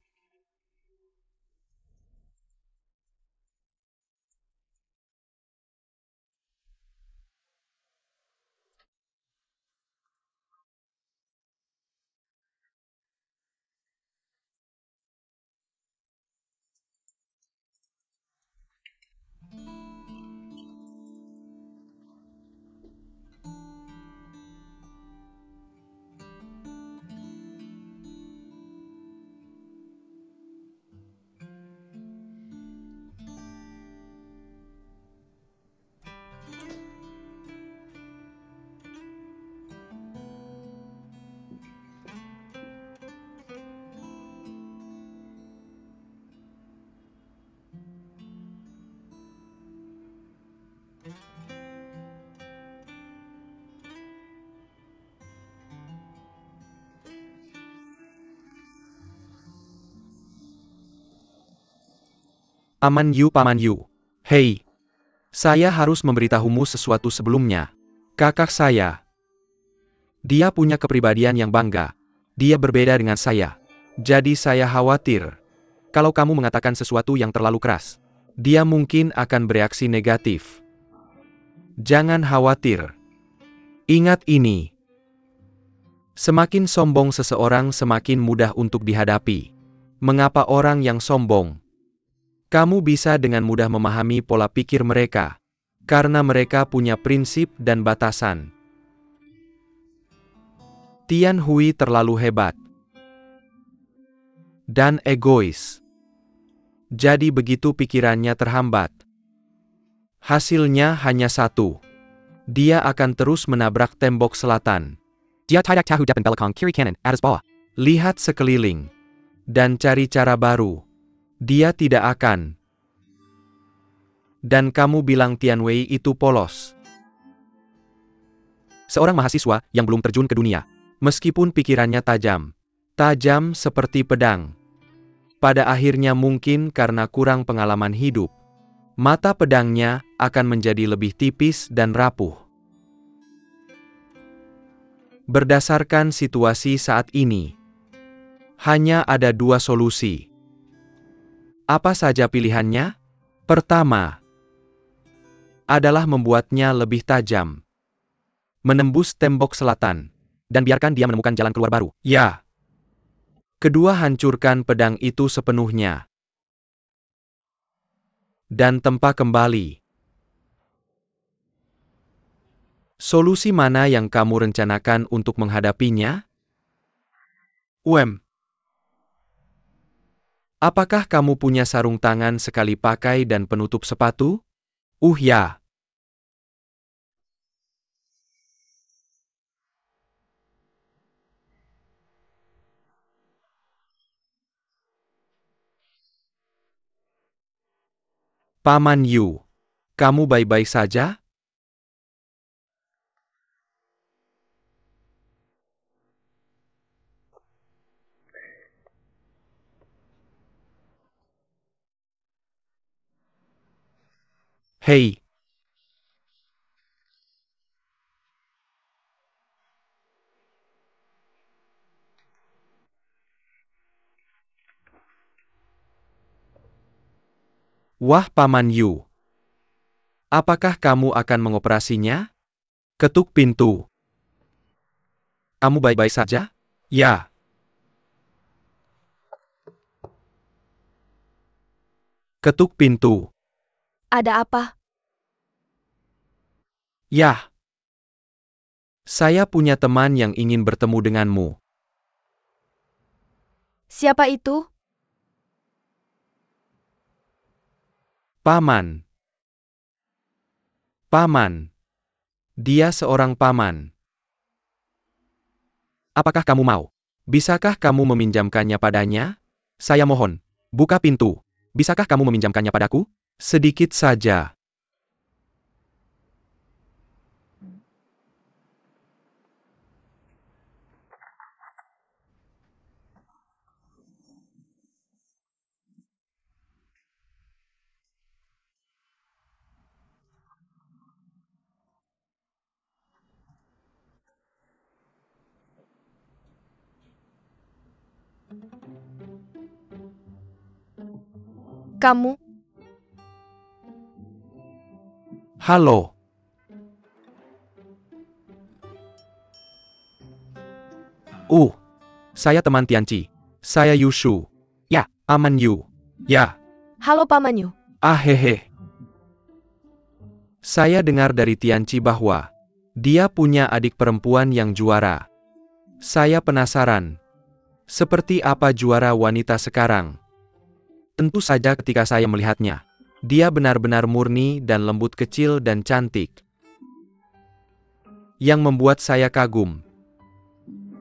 Paman Yu, Paman Yu. Hei, saya harus memberitahumu sesuatu sebelumnya. Kakak saya. Dia punya kepribadian yang bangga. Dia berbeda dengan saya. Jadi saya khawatir. Kalau kamu mengatakan sesuatu yang terlalu keras, dia mungkin akan bereaksi negatif. Jangan khawatir. Ingat ini. Semakin sombong seseorang semakin mudah untuk dihadapi. Mengapa orang yang sombong? Kamu bisa dengan mudah memahami pola pikir mereka. Karena mereka punya prinsip dan batasan. Tian Hui terlalu hebat. Dan egois. Jadi begitu pikirannya terhambat. Hasilnya hanya satu. Dia akan terus menabrak tembok selatan. Dia tidak tahu depan belakang kiri kanan atas bawah. Lihat sekeliling. Dan cari cara baru. Dia tidak akan. Dan kamu bilang Tian Wei itu polos. Seorang mahasiswa yang belum terjun ke dunia. Meskipun pikirannya tajam. Tajam seperti pedang. Pada akhirnya mungkin karena kurang pengalaman hidup. Mata pedangnya akan menjadi lebih tipis dan rapuh. Berdasarkan situasi saat ini, hanya ada dua solusi. Apa saja pilihannya? Pertama, adalah membuatnya lebih tajam. Menembus tembok selatan, dan biarkan dia menemukan jalan keluar baru. Ya. Kedua, hancurkan pedang itu sepenuhnya. Dan tempa kembali. Solusi mana yang kamu rencanakan untuk menghadapinya? Apakah kamu punya sarung tangan sekali pakai dan penutup sepatu? Ya. Paman Yu, kamu baik-baik saja? Hei. Wah, Paman Yu. Apakah kamu akan mengoperasinya? Ketuk pintu. Kamu baik-baik saja? Ya. Ketuk pintu. Ada apa? Yah. Saya punya teman yang ingin bertemu denganmu. Siapa itu? Paman. Paman. Dia seorang paman. Apakah kamu mau? Bisakah kamu meminjamkannya padanya? Saya mohon, buka pintu. Bisakah kamu meminjamkannya padaku? Sedikit saja. Kamu? Halo. Saya teman Tianqi. Saya Yushu. Ya, Paman Yu. Ya. Halo Paman Yu. Hehe. Saya dengar dari Tianqi bahwa dia punya adik perempuan yang juara. Saya penasaran. Seperti apa juara wanita sekarang? Tentu saja ketika saya melihatnya. Dia benar-benar murni dan lembut, kecil dan cantik. Yang membuat saya kagum.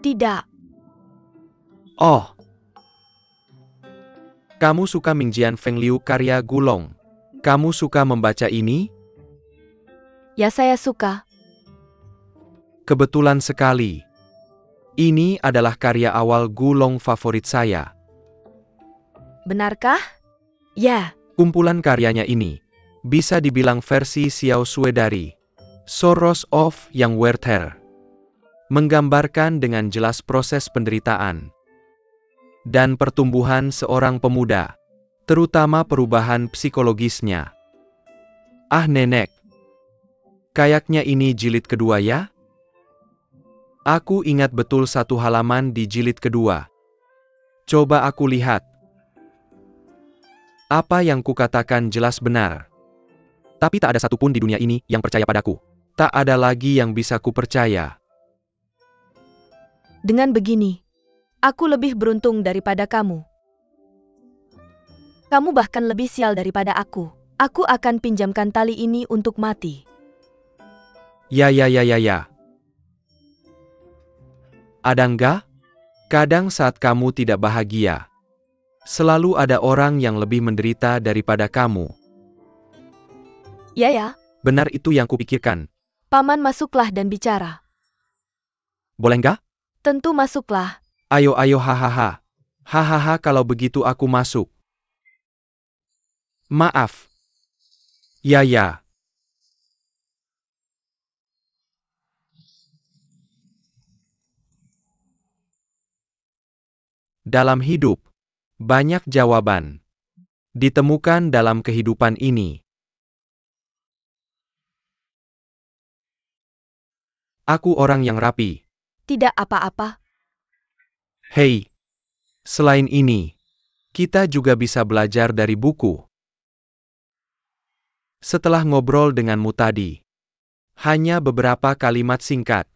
Tidak. Oh. Kamu suka Mingjian Feng Liu karya Gulong? Kamu suka membaca ini? Ya, saya suka. Kebetulan sekali. Ini adalah karya awal Gulong favorit saya. Benarkah? Ya. Kumpulan karyanya ini bisa dibilang versi Xiao Sui dari Source of yang Werther, menggambarkan dengan jelas proses penderitaan dan pertumbuhan seorang pemuda, terutama perubahan psikologisnya. Ah nenek, kayaknya ini jilid kedua ya? Aku ingat betul satu halaman di jilid kedua. Coba aku lihat. Apa yang kukatakan jelas benar. Tapi tak ada satupun di dunia ini yang percaya padaku. Tak ada lagi yang bisa kupercaya. Dengan begini, aku lebih beruntung daripada kamu. Kamu bahkan lebih sial daripada aku. Aku akan pinjamkan tali ini untuk mati. Ya. Ada enggak? Kadang saat kamu tidak bahagia, selalu ada orang yang lebih menderita daripada kamu. Ya. Benar itu yang kupikirkan. Paman masuklah dan bicara. Boleh enggak? Tentu masuklah. Ayo hahaha. Hahaha kalau begitu aku masuk. Maaf. Ya. Dalam hidup, banyak jawaban ditemukan dalam kehidupan ini. Aku orang yang rapi. Tidak apa-apa. Hei, selain ini, kita juga bisa belajar dari buku. Setelah ngobrol denganmu tadi, hanya beberapa kalimat singkat,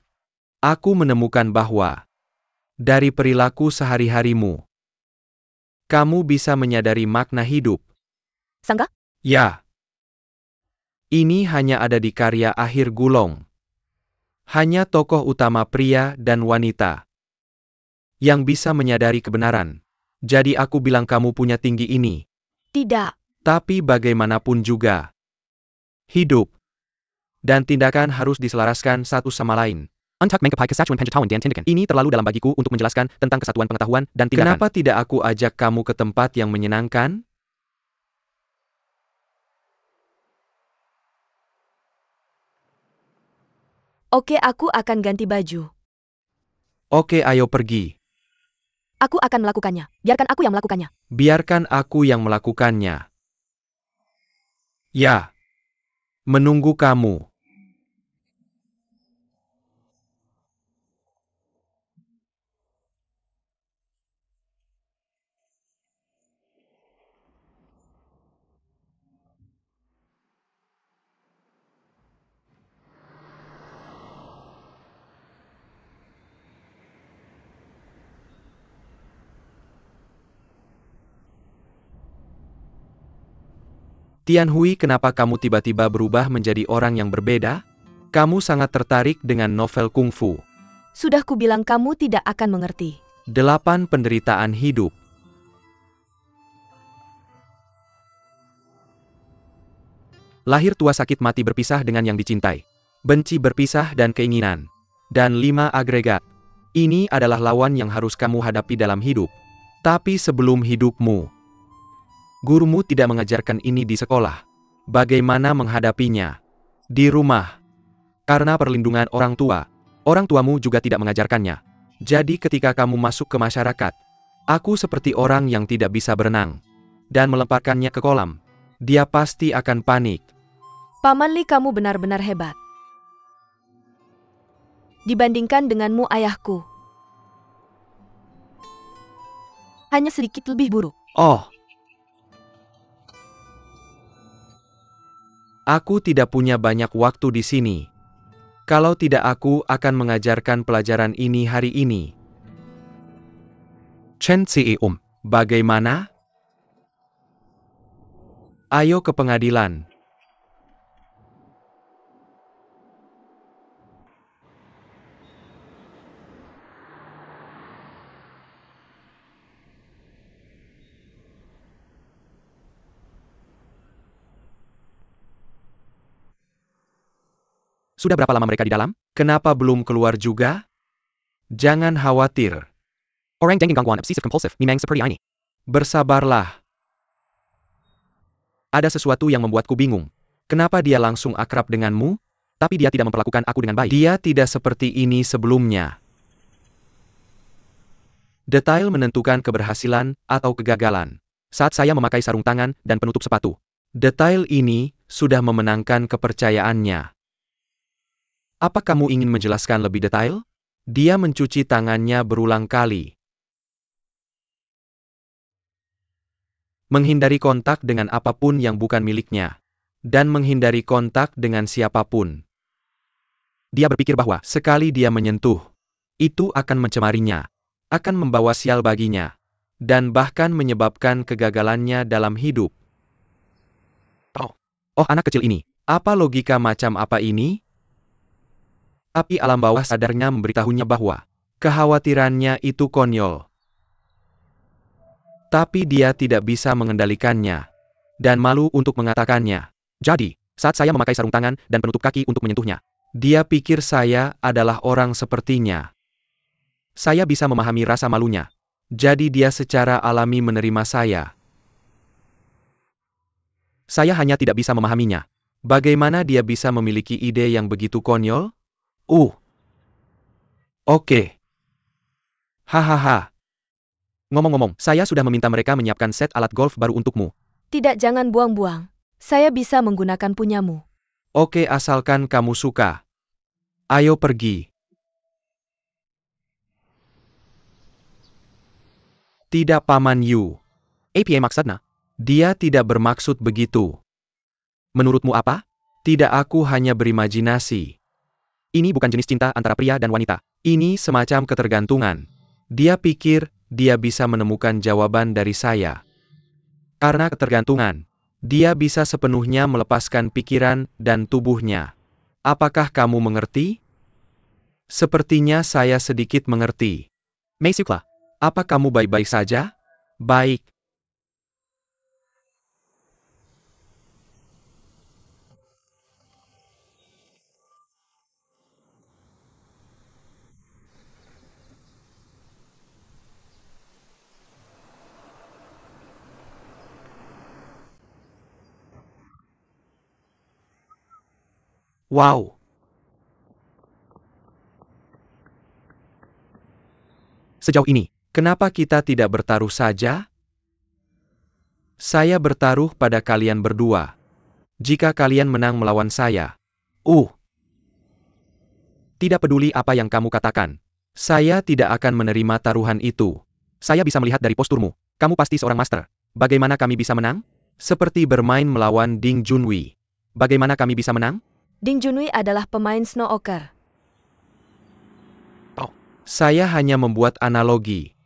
aku menemukan bahwa dari perilaku sehari-harimu, kamu bisa menyadari makna hidup. Sangga? Ya. Ini hanya ada di karya akhir Gulong. Hanya tokoh utama pria dan wanita yang bisa menyadari kebenaran. Jadi aku bilang kamu punya tinggi ini. Tidak. Tapi bagaimanapun juga, hidup dan tindakan harus diselaraskan satu sama lain. Ini terlalu dalam bagiku untuk menjelaskan tentang kesatuan pengetahuan dan tindakan. Kenapa tidak aku ajak kamu ke tempat yang menyenangkan? Oke, aku akan ganti baju. Oke, ayo pergi. Aku akan melakukannya. Biarkan aku yang melakukannya. Biarkan aku yang melakukannya. Ya. Menunggu kamu. Tianhui, kenapa kamu tiba-tiba berubah menjadi orang yang berbeda? Kamu sangat tertarik dengan novel kungfu. Sudah kubilang kamu tidak akan mengerti. 8 penderitaan hidup. Lahir tua sakit mati berpisah dengan yang dicintai. Benci berpisah dan keinginan. Dan 5 agregat. Ini adalah lawan yang harus kamu hadapi dalam hidup. Tapi sebelum hidupmu, gurumu tidak mengajarkan ini di sekolah. Bagaimana menghadapinya? Di rumah. Karena perlindungan orang tua. Orang tuamu juga tidak mengajarkannya. Jadi ketika kamu masuk ke masyarakat, aku seperti orang yang tidak bisa berenang. Dan melemparkannya ke kolam. Dia pasti akan panik. Paman Li, kamu benar-benar hebat. Dibandingkan denganmu ayahku. Hanya sedikit lebih buruk. Oh. Aku tidak punya banyak waktu di sini. Kalau tidak aku akan mengajarkan pelajaran ini hari ini. Chen Zi-um, bagaimana? Ayo ke pengadilan. Sudah berapa lama mereka di dalam? Kenapa belum keluar juga? Jangan khawatir. Orang dengan gangguan obsesif kompulsif memang seperti ini. Bersabarlah. Ada sesuatu yang membuatku bingung. Kenapa dia langsung akrab denganmu, tapi dia tidak memperlakukan aku dengan baik? Dia tidak seperti ini sebelumnya. Detail menentukan keberhasilan atau kegagalan. Saat saya memakai sarung tangan dan penutup sepatu, detail ini sudah memenangkan kepercayaannya. Apa kamu ingin menjelaskan lebih detail? Dia mencuci tangannya berulang kali. Menghindari kontak dengan apapun yang bukan miliknya. Dan menghindari kontak dengan siapapun. Dia berpikir bahwa sekali dia menyentuh, itu akan mencemarinya, akan membawa sial baginya, dan bahkan menyebabkan kegagalannya dalam hidup. Oh, anak kecil ini, apa logika macam apa ini? Tapi alam bawah sadarnya memberitahunya bahwa kekhawatirannya itu konyol. Tapi dia tidak bisa mengendalikannya, dan malu untuk mengatakannya. Jadi, saat saya memakai sarung tangan dan penutup kaki untuk menyentuhnya, dia pikir saya adalah orang sepertinya. Saya bisa memahami rasa malunya. Jadi dia secara alami menerima saya. Saya hanya tidak bisa memahaminya. Bagaimana dia bisa memiliki ide yang begitu konyol? Oke. Hahaha. Ngomong-ngomong, saya sudah meminta mereka menyiapkan set alat golf baru untukmu. Tidak, jangan buang-buang. Saya bisa menggunakan punyamu. Oke, asalkan kamu suka. Ayo pergi. Tidak, Paman Yu. Apa maksudnya? Dia tidak bermaksud begitu. Menurutmu apa? Tidak, aku hanya berimajinasi. Ini bukan jenis cinta antara pria dan wanita. Ini semacam ketergantungan. Dia pikir dia bisa menemukan jawaban dari saya. Karena ketergantungan, dia bisa sepenuhnya melepaskan pikiran dan tubuhnya. Apakah kamu mengerti? Sepertinya saya sedikit mengerti. Meisukla, apa kamu baik-baik saja? Baik. Wow. Sejauh ini, kenapa kita tidak bertaruh saja? Saya bertaruh pada kalian berdua. Jika kalian menang melawan saya. Tidak peduli apa yang kamu katakan. Saya tidak akan menerima taruhan itu. Saya bisa melihat dari posturmu. Kamu pasti seorang master. Bagaimana kami bisa menang? Seperti bermain melawan Ding Junhui. Bagaimana kami bisa menang? Ding Junhui adalah pemain snooker. Saya hanya membuat analogi.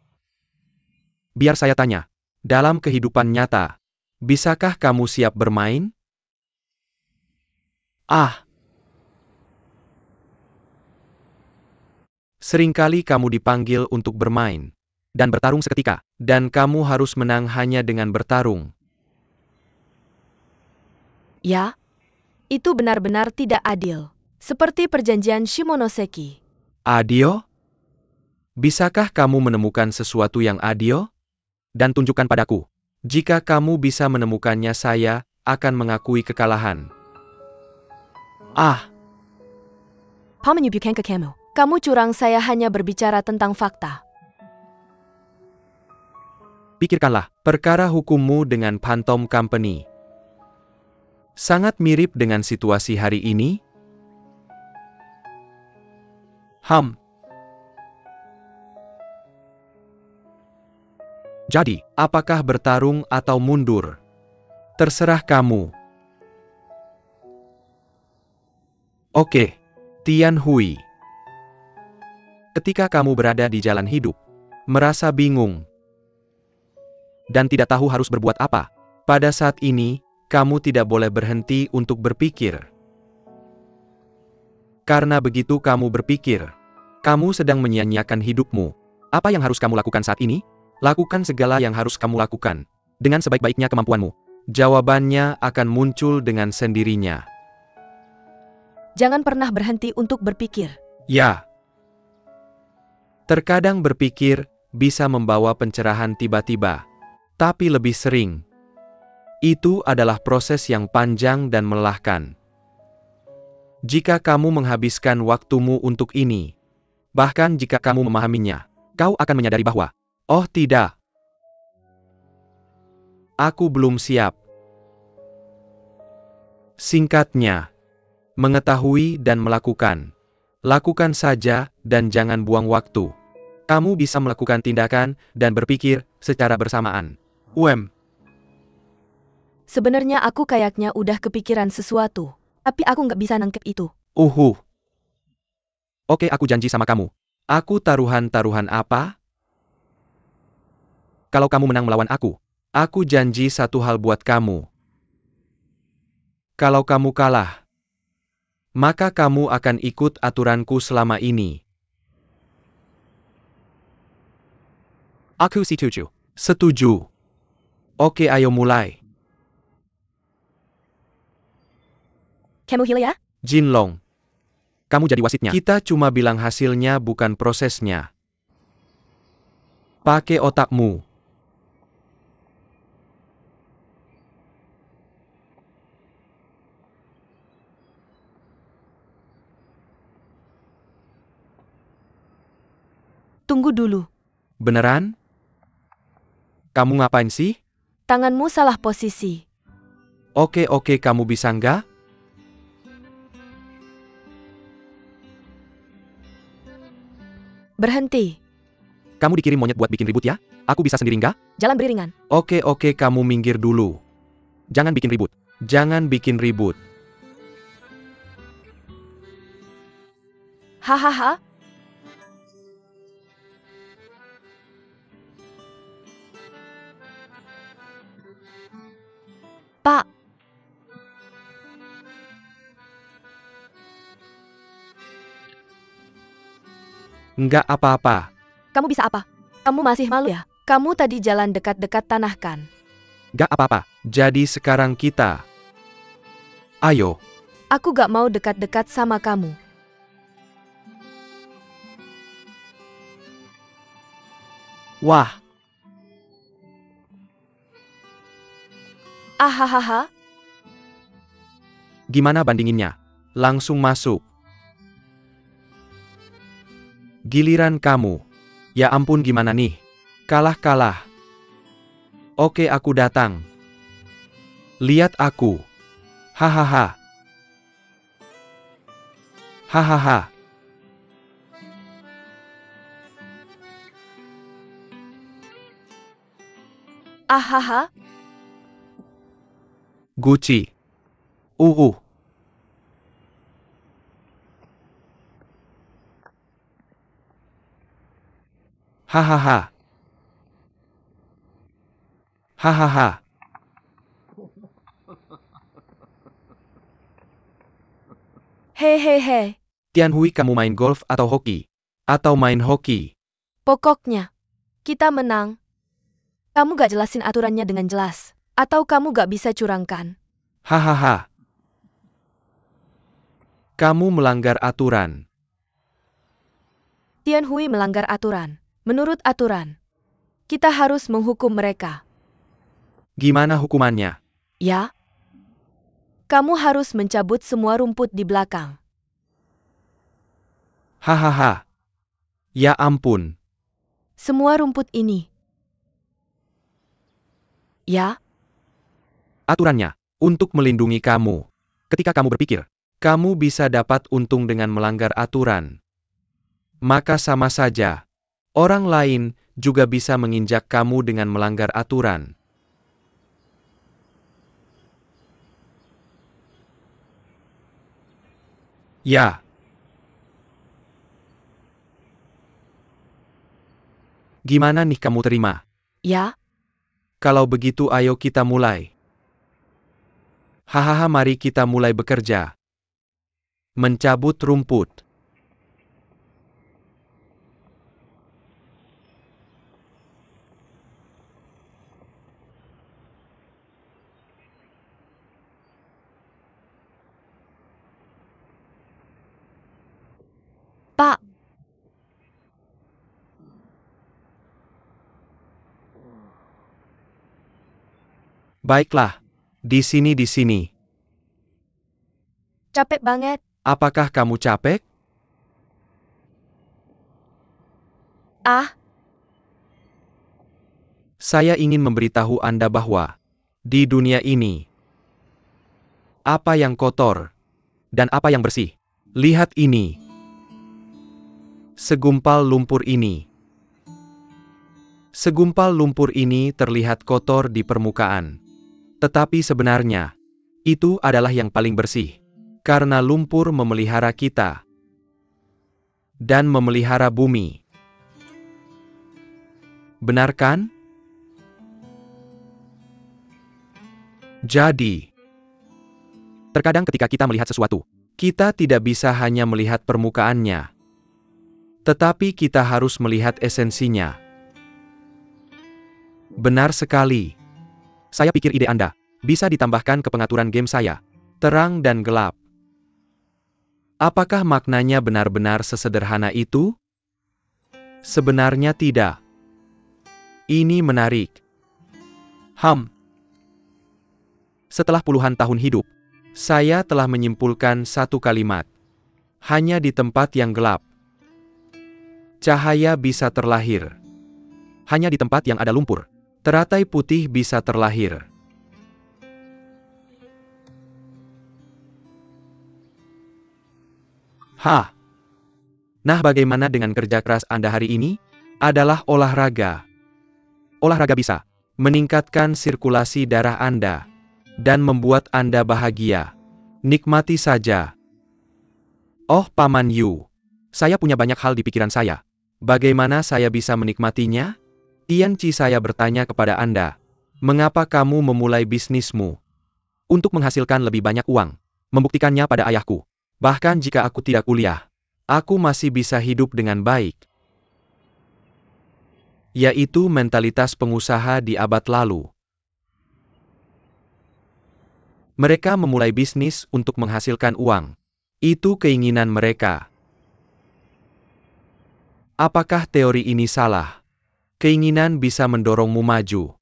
Biar saya tanya. Dalam kehidupan nyata, bisakah kamu siap bermain? Seringkali kamu dipanggil untuk bermain dan bertarung seketika, dan kamu harus menang hanya dengan bertarung. Ya, itu benar-benar tidak adil. Seperti perjanjian Shimonoseki. Adil? Bisakah kamu menemukan sesuatu yang adil? Dan tunjukkan padaku. Jika kamu bisa menemukannya, saya akan mengakui kekalahan. Paman Yu bukan kamu. Kamu curang, saya hanya berbicara tentang fakta. Pikirkanlah, perkara hukummu dengan Phantom Company. Sangat mirip dengan situasi hari ini. Jadi, apakah bertarung atau mundur? Terserah kamu. Oke, Tian Hui. Ketika kamu berada di jalan hidup, merasa bingung, dan tidak tahu harus berbuat apa, pada saat ini, kamu tidak boleh berhenti untuk berpikir. Karena begitu kamu berpikir, kamu sedang menyia-nyiakan hidupmu. Apa yang harus kamu lakukan saat ini? Lakukan segala yang harus kamu lakukan, dengan sebaik-baiknya kemampuanmu. Jawabannya akan muncul dengan sendirinya. Jangan pernah berhenti untuk berpikir. Ya. Terkadang berpikir bisa membawa pencerahan tiba-tiba, tapi lebih sering, Itu adalah proses yang panjang dan melelahkan. Jika kamu menghabiskan waktumu untuk ini, bahkan jika kamu memahaminya, kau akan menyadari bahwa, oh tidak, aku belum siap. Singkatnya, mengetahui dan melakukan. Lakukan saja dan jangan buang waktu. Kamu bisa melakukan tindakan dan berpikir secara bersamaan. Sebenarnya aku kayaknya udah kepikiran sesuatu. Tapi aku nggak bisa nangkep itu. Oke, aku janji sama kamu. Aku taruhan-taruhan apa? Kalau kamu menang melawan aku janji satu hal buat kamu. Kalau kamu kalah, maka kamu akan ikut aturanku selama ini. Aku setuju. Setuju. Oke, ayo mulai. Kamu hila ya? Jinlong, kamu jadi wasitnya. Kita cuma bilang hasilnya bukan prosesnya. Pakai otakmu. Tunggu dulu. Beneran? Kamu ngapain sih? Tanganmu salah posisi. Oke, kamu bisa nggak? Berhenti. Kamu dikirim monyet buat bikin ribut ya? Aku bisa sendiri nggak? Jalan beriringan. Oke, kamu minggir dulu. Jangan bikin ribut. Jangan bikin ribut. Hahaha. Pak, Nggak apa-apa. kamu bisa apa? Kamu masih malu ya? Kamu tadi jalan dekat-dekat tanah kan? Nggak apa-apa. Jadi sekarang kita. Ayo. Aku gak mau dekat-dekat sama kamu. Wah, Ahahaha. gimana bandinginnya? Langsung masuk. Giliran kamu. Ya ampun, gimana nih? Kalah. Oke, aku datang. Lihat aku. Hahaha. Hahaha. Ahaha. Gucci. Hahaha. Hahaha. Hehehe. Tianhui, kamu main golf atau hoki? Atau main hoki? Pokoknya, kita menang. Kamu gak jelasin aturannya dengan jelas. Atau kamu gak bisa curangkan. Hahaha. Kamu melanggar aturan. Tianhui melanggar aturan. Menurut aturan, kita harus menghukum mereka. Gimana hukumannya? Ya? Kamu harus mencabut semua rumput di belakang. Hahaha. Ya ampun. Semua rumput ini. Ya? Aturannya, untuk melindungi kamu. Ketika kamu berpikir, kamu bisa dapat untung dengan melanggar aturan. Maka sama saja. Orang lain juga bisa menginjak kamu dengan melanggar aturan. Ya. Gimana nih, kamu terima? Ya? Kalau begitu ayo kita mulai. Hahaha, mari kita mulai bekerja. Mencabut rumput. Pak, Baiklah. Di sini. Capek banget. Apakah kamu capek? Ah, Saya ingin memberitahu Anda bahwa di dunia ini, apa yang kotor dan apa yang bersih. Lihat ini. Segumpal lumpur ini. Segumpal lumpur ini terlihat kotor di permukaan. Tetapi sebenarnya, itu adalah yang paling bersih. Karena lumpur memelihara kita. Dan memelihara bumi. Benar kan? Jadi, terkadang ketika kita melihat sesuatu, kita tidak bisa hanya melihat permukaannya. Tetapi kita harus melihat esensinya. Benar sekali. Saya pikir ide Anda bisa ditambahkan ke pengaturan game saya. Terang dan gelap. Apakah maknanya benar-benar sesederhana itu? Sebenarnya tidak. Ini menarik. Setelah puluhan tahun hidup, saya telah menyimpulkan satu kalimat. Hanya di tempat yang gelap, cahaya bisa terlahir. Hanya di tempat yang ada lumpur, teratai putih bisa terlahir. Nah, bagaimana dengan kerja keras Anda hari ini? Adalah olahraga. Olahraga bisa meningkatkan sirkulasi darah Anda dan membuat Anda bahagia. Nikmati saja. Oh, Paman Yu. Saya punya banyak hal di pikiran saya. Bagaimana saya bisa menikmatinya? Tian Qi, saya bertanya kepada Anda. Mengapa kamu memulai bisnismu? Untuk menghasilkan lebih banyak uang. Membuktikannya pada ayahku. Bahkan jika aku tidak kuliah, aku masih bisa hidup dengan baik. Yaitu mentalitas pengusaha di abad lalu. Mereka memulai bisnis untuk menghasilkan uang. Itu keinginan mereka. Apakah teori ini salah? Keinginan bisa mendorongmu maju,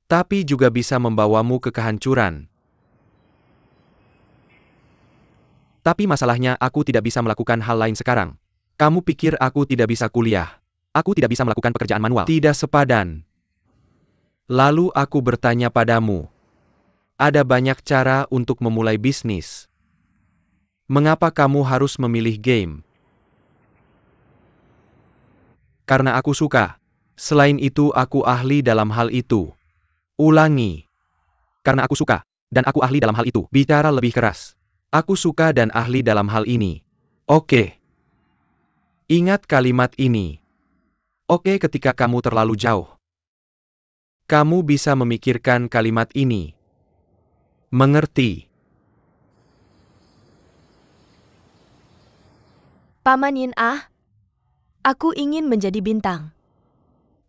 tapi juga bisa membawamu ke kehancuran. Tapi masalahnya aku tidak bisa melakukan hal lain sekarang. Kamu pikir aku tidak bisa kuliah? Aku tidak bisa melakukan pekerjaan manual. Tidak sepadan. Lalu aku bertanya padamu. Ada banyak cara untuk memulai bisnis. Mengapa kamu harus memilih game? Karena aku suka. Selain itu aku ahli dalam hal itu. Ulangi. Karena aku suka, dan aku ahli dalam hal itu. Bicara lebih keras. Aku suka dan ahli dalam hal ini. Oke. Ingat kalimat ini. Oke, ketika kamu terlalu jauh. Kamu bisa memikirkan kalimat ini. Mengerti? Paman Yin Ah, aku ingin menjadi bintang.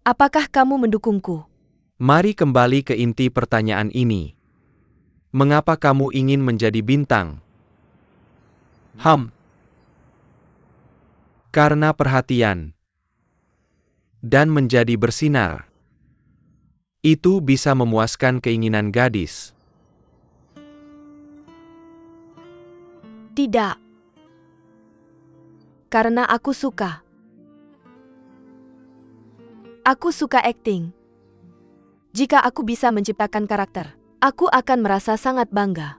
Apakah kamu mendukungku? Mari kembali ke inti pertanyaan ini. Mengapa kamu ingin menjadi bintang? Karena perhatian. Dan menjadi bersinar. Itu bisa memuaskan keinginan gadis. Tidak. Karena aku suka. Aku suka akting. Jika aku bisa menciptakan karakter, aku akan merasa sangat bangga.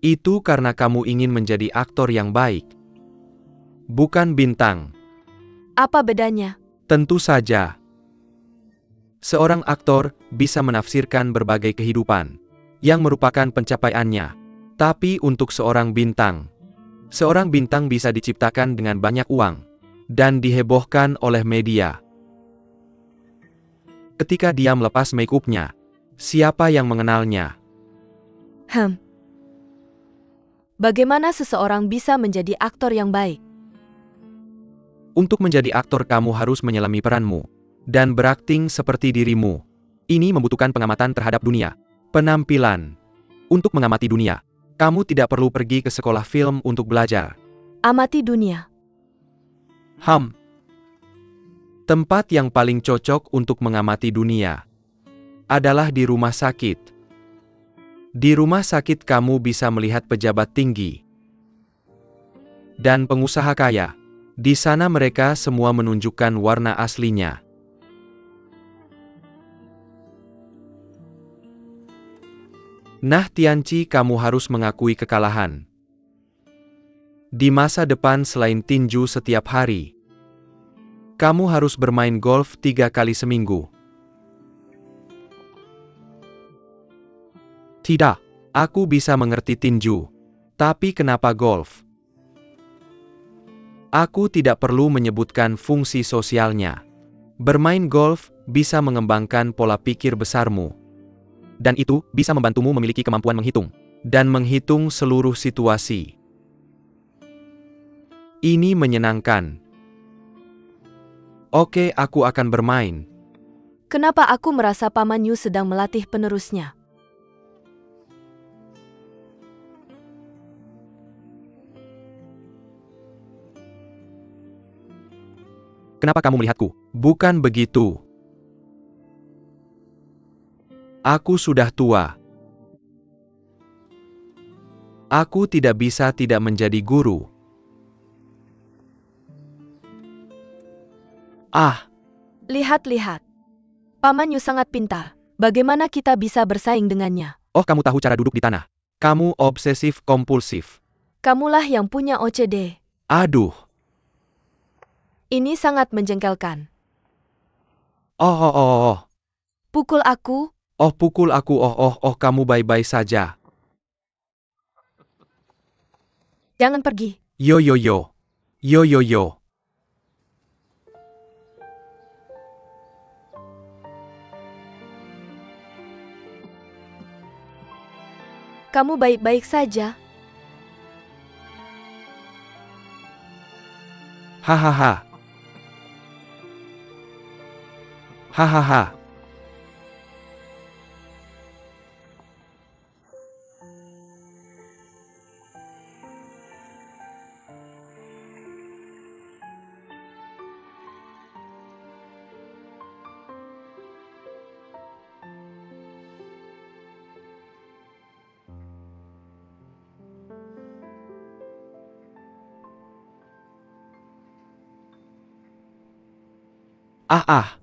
Itu karena kamu ingin menjadi aktor yang baik. Bukan bintang. Apa bedanya? Tentu saja. Seorang aktor bisa menafsirkan berbagai kehidupan yang merupakan pencapaiannya. Tapi untuk seorang bintang bisa diciptakan dengan banyak uang dan dihebohkan oleh media. Ketika dia melepas make-up-nya, siapa yang mengenalnya? Bagaimana seseorang bisa menjadi aktor yang baik? Untuk menjadi aktor kamu harus menyelami peranmu dan berakting seperti dirimu. Ini membutuhkan pengamatan terhadap dunia, penampilan. Untuk mengamati dunia, kamu tidak perlu pergi ke sekolah film untuk belajar. Amati dunia. Tempat yang paling cocok untuk mengamati dunia adalah di rumah sakit. Di rumah sakit kamu bisa melihat pejabat tinggi dan pengusaha kaya. Di sana mereka semua menunjukkan warna aslinya. Nah Tianci, kamu harus mengakui kekalahan. Di masa depan selain tinju setiap hari, kamu harus bermain golf 3 kali seminggu. Tidak, aku bisa mengerti tinju. Tapi kenapa golf? Aku tidak perlu menyebutkan fungsi sosialnya. Bermain golf bisa mengembangkan pola pikir besarmu. Dan itu bisa membantumu memiliki kemampuan menghitung. Dan menghitung seluruh situasi. Ini menyenangkan. Oke, aku akan bermain. Kenapa aku merasa Paman Yu sedang melatih penerusnya? Kenapa kamu melihatku? Bukan begitu. Aku sudah tua. Aku tidak bisa tidak menjadi guru. Ah, Lihat-lihat. Paman Yu sangat pintar. Bagaimana kita bisa bersaing dengannya? oh kamu tahu cara duduk di tanah. Kamu obsesif kompulsif. Kamulah yang punya OCD. Aduh. Ini sangat menjengkelkan. Oh. Pukul aku. Oh pukul aku, oh kamu baik-baik saja. Jangan pergi. Yo. Yo. Kamu baik-baik saja. Hahaha. Hahaha. Ah.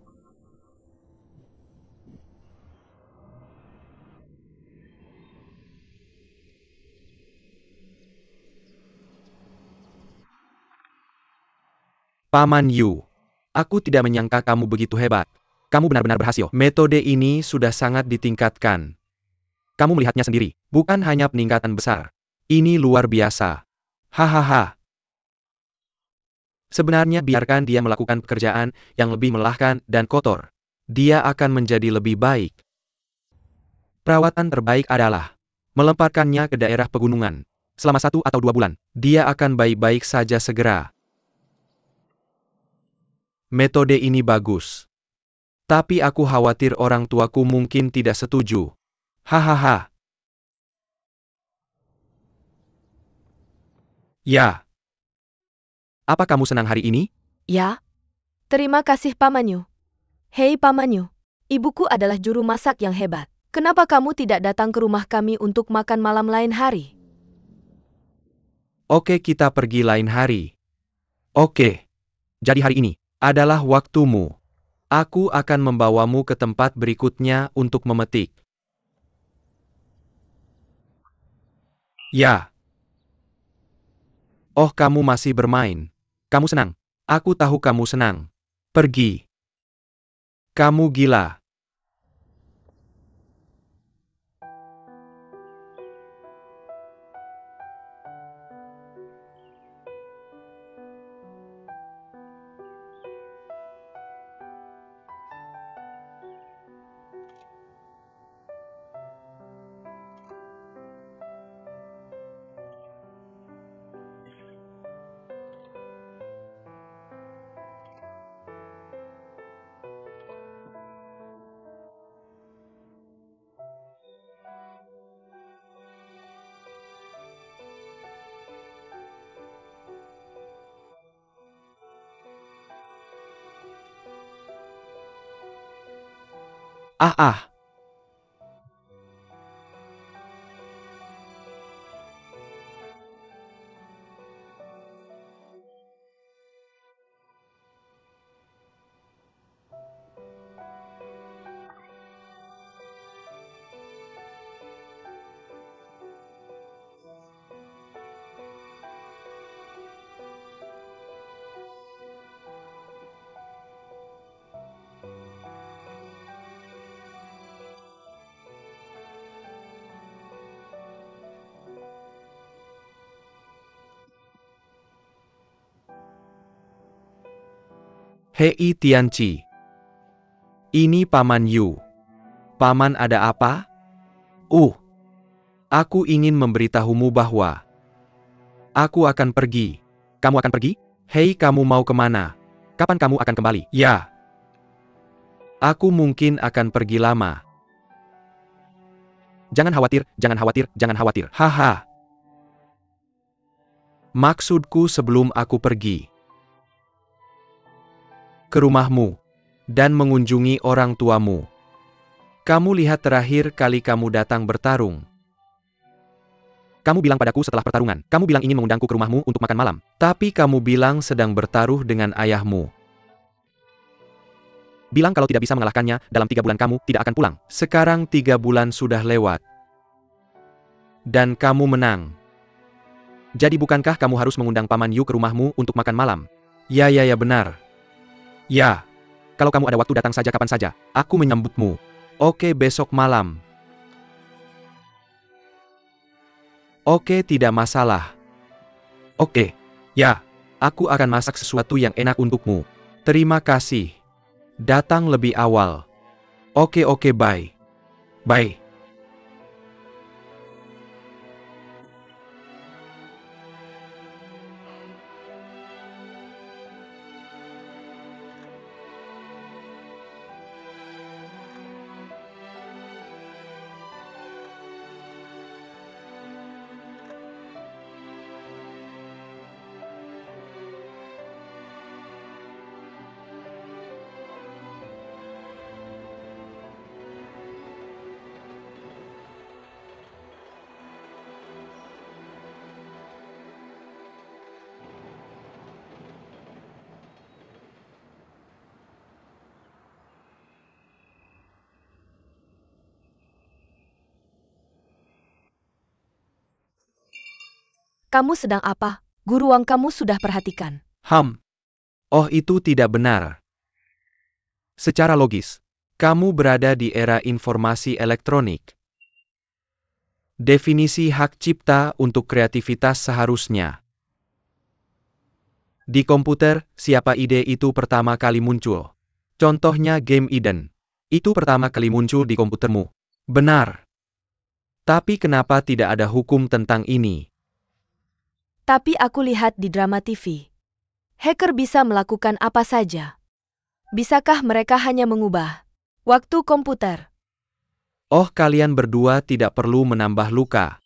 Paman Yu. Aku tidak menyangka kamu begitu hebat. Kamu benar-benar berhasil. Metode ini sudah sangat ditingkatkan. Kamu melihatnya sendiri. Bukan hanya peningkatan besar. Ini luar biasa. Hahaha. Sebenarnya biarkan dia melakukan pekerjaan yang lebih melelahkan dan kotor. Dia akan menjadi lebih baik. Perawatan terbaik adalah melemparkannya ke daerah pegunungan. Selama 1 atau 2 bulan, dia akan baik-baik saja segera. Metode ini bagus. Tapi aku khawatir orang tuaku mungkin tidak setuju. Hahaha. Ya. Apa kamu senang hari ini? Ya. Terima kasih Paman Yu. Hei Paman Yu. Ibuku adalah juru masak yang hebat. Kenapa kamu tidak datang ke rumah kami untuk makan malam lain hari? Oke, kita pergi lain hari. Oke. Jadi hari ini adalah waktumu. Aku akan membawamu ke tempat berikutnya untuk memetik. Ya. Oh, kamu masih bermain. Kamu senang. Aku tahu kamu senang. Pergi. Kamu gila. Ah. Hei Tianqi. Ini Paman Yu. Paman ada apa? Aku ingin memberitahumu bahwa aku akan pergi. Kamu akan pergi? Hei, kamu mau kemana? Kapan kamu akan kembali? Ya. Aku mungkin akan pergi lama. Jangan khawatir, jangan khawatir, jangan khawatir. Haha. Maksudku sebelum aku pergi ke rumahmu dan mengunjungi orang tuamu. Kamu lihat terakhir kali kamu datang bertarung. Kamu bilang padaku setelah pertarungan, kamu bilang ingin mengundangku ke rumahmu untuk makan malam. Tapi kamu bilang sedang bertaruh dengan ayahmu. Bilang kalau tidak bisa mengalahkannya, dalam 3 bulan kamu tidak akan pulang. Sekarang 3 bulan sudah lewat. Dan kamu menang. Jadi bukankah kamu harus mengundang Paman Yu ke rumahmu untuk makan malam? Ya benar. Ya. Kalau kamu ada waktu datang saja kapan saja. Aku menyambutmu. Oke, besok malam. Oke, tidak masalah. Oke. Ya. Aku akan masak sesuatu yang enak untukmu. Terima kasih. Datang lebih awal. Oke, bye. Bye. Kamu sedang apa? Guru Wang kamu sudah perhatikan. Oh, itu tidak benar. Secara logis, kamu berada di era informasi elektronik. Definisi hak cipta untuk kreativitas seharusnya. Di komputer, siapa ide itu pertama kali muncul? Contohnya game Eden. Itu pertama kali muncul di komputermu. Benar. Tapi kenapa tidak ada hukum tentang ini? Tapi aku lihat di drama TV. Hacker bisa melakukan apa saja. Bisakah mereka hanya mengubah waktu komputer? Oh, kalian berdua tidak perlu menambah luka.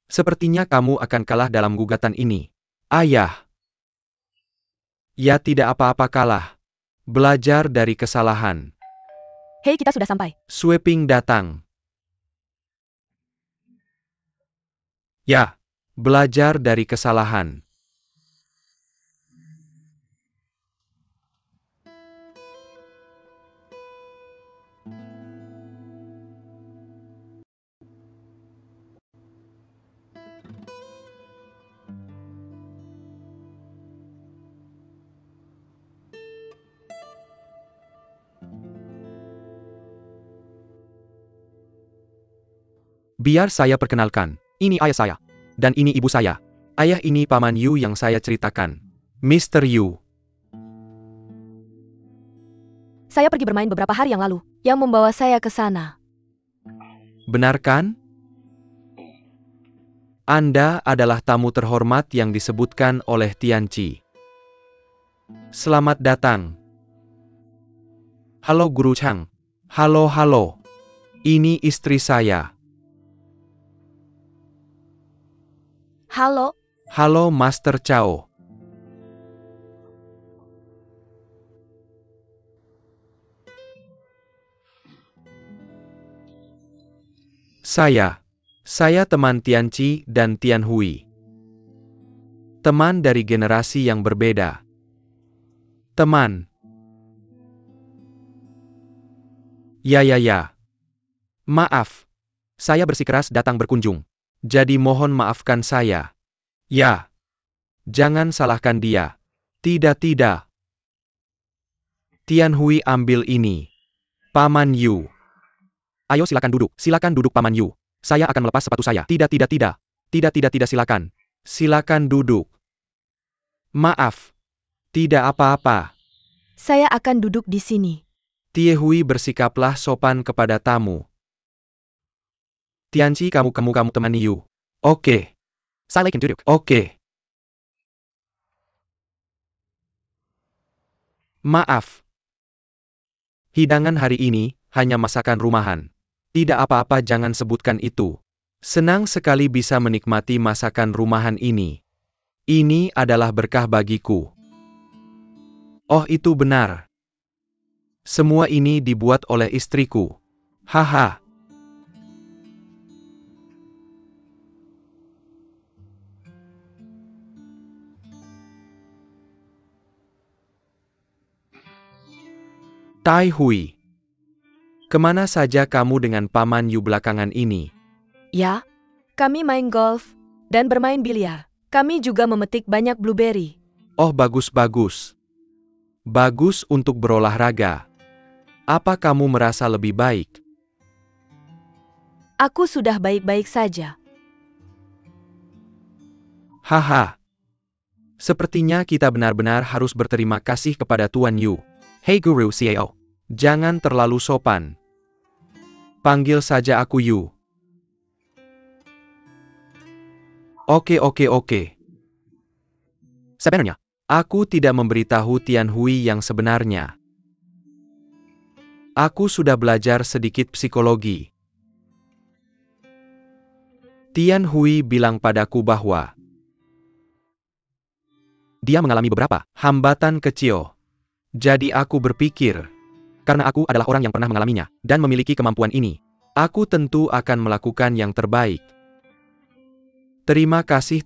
Sepertinya kamu akan kalah dalam gugatan ini. Ayah. Ya, tidak apa-apa kalah. Belajar dari kesalahan. Hei, kita sudah sampai. Sweeping datang. Ya, belajar dari kesalahan. Biar saya perkenalkan. Ini ayah saya. Dan ini ibu saya. Ayah ini Paman Yu yang saya ceritakan. Mr. Yu. Saya pergi bermain beberapa hari yang lalu, yang membawa saya ke sana. Benar kan? Anda adalah tamu terhormat yang disebutkan oleh Tianqi. Selamat datang. Halo Guru Chang. Halo. Ini istri saya. Halo, Halo Master Chao. Saya teman Tianqi dan Tianhui. Teman dari generasi yang berbeda. Teman. Ya. Maaf. Saya bersikeras datang berkunjung. Jadi mohon maafkan saya. Ya. Jangan salahkan dia. Tidak. Tianhui ambil ini. Paman Yu. Ayo silakan duduk Paman Yu. Saya akan melepas sepatu saya. Tidak, silakan. Silakan duduk. Maaf. Tidak apa-apa. Saya akan duduk di sini. Tiehui bersikaplah sopan kepada tamu. Tianci kamu temani Yu. Oke. Silakan duduk. Oke. Maaf. Hidangan hari ini hanya masakan rumahan. Tidak apa-apa, jangan sebutkan itu. Senang sekali bisa menikmati masakan rumahan ini. Ini adalah berkah bagiku. Oh, itu benar. Semua ini dibuat oleh istriku. Haha. Tai Hui. Kemana saja kamu dengan Paman Yu belakangan ini? Ya, kami main golf dan bermain biliar. Kami juga memetik banyak blueberry. Oh, bagus-bagus. Bagus untuk berolahraga. Apa kamu merasa lebih baik? Aku sudah baik-baik saja. Haha. Sepertinya kita benar-benar harus berterima kasih kepada Tuan Yu. Hei Guru Xiao. Jangan terlalu sopan. Panggil saja aku Yu. Oke. Sebenarnya, aku tidak memberitahu Tian Hui yang sebenarnya. Aku sudah belajar sedikit psikologi. Tian Hui bilang padaku bahwa dia mengalami beberapa hambatan kecil. Jadi aku berpikir, karena aku adalah orang yang pernah mengalaminya dan memiliki kemampuan ini, aku tentu akan melakukan yang terbaik. Terima kasih.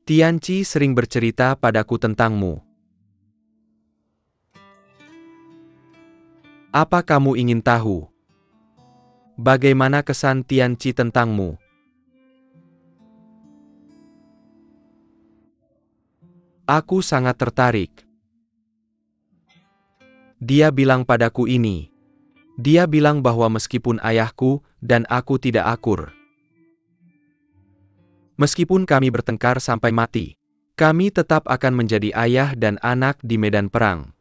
Tianci sering bercerita padaku tentangmu. Apa kamu ingin tahu? Bagaimana kesan Tianci tentangmu? Aku sangat tertarik. Dia bilang padaku ini. Dia bilang bahwa meskipun ayahku dan aku tidak akur, meskipun kami bertengkar sampai mati, kami tetap akan menjadi ayah dan anak di medan perang.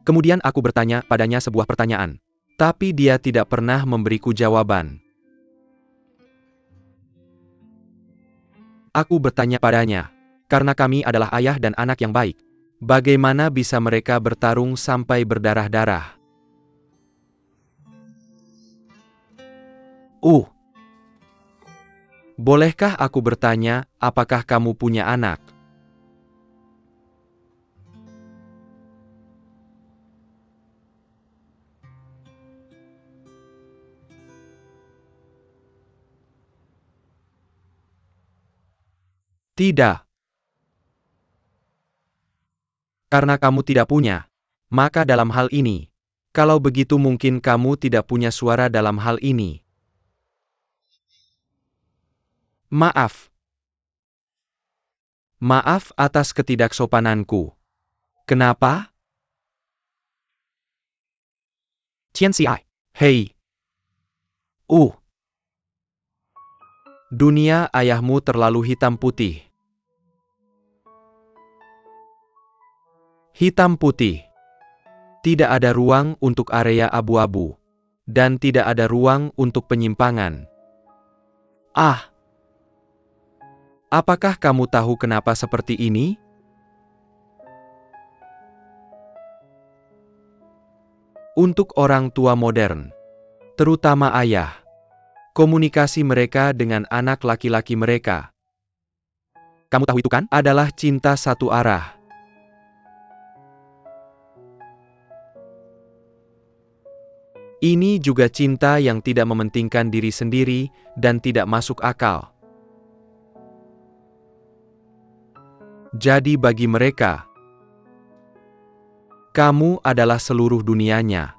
Kemudian aku bertanya padanya sebuah pertanyaan. Tapi dia tidak pernah memberiku jawaban. Aku bertanya padanya, karena kami adalah ayah dan anak yang baik, bagaimana bisa mereka bertarung sampai berdarah-darah? Bolehkah aku bertanya, apakah kamu punya anak? Tidak. Karena kamu tidak punya, maka dalam hal ini, kalau begitu mungkin kamu tidak punya suara dalam hal ini. Maaf. Maaf atas ketidaksopananku. Kenapa? Tianxi. Hei. Dunia ayahmu terlalu hitam putih. Hitam putih. Tidak ada ruang untuk area abu-abu. Dan tidak ada ruang untuk penyimpangan. Apakah kamu tahu kenapa seperti ini? Untuk orang tua modern, terutama ayah, komunikasi mereka dengan anak laki-laki mereka, kamu tahu itu kan, adalah cinta satu arah. Ini juga cinta yang tidak mementingkan diri sendiri dan tidak masuk akal. Jadi bagi mereka, kamu adalah seluruh dunianya.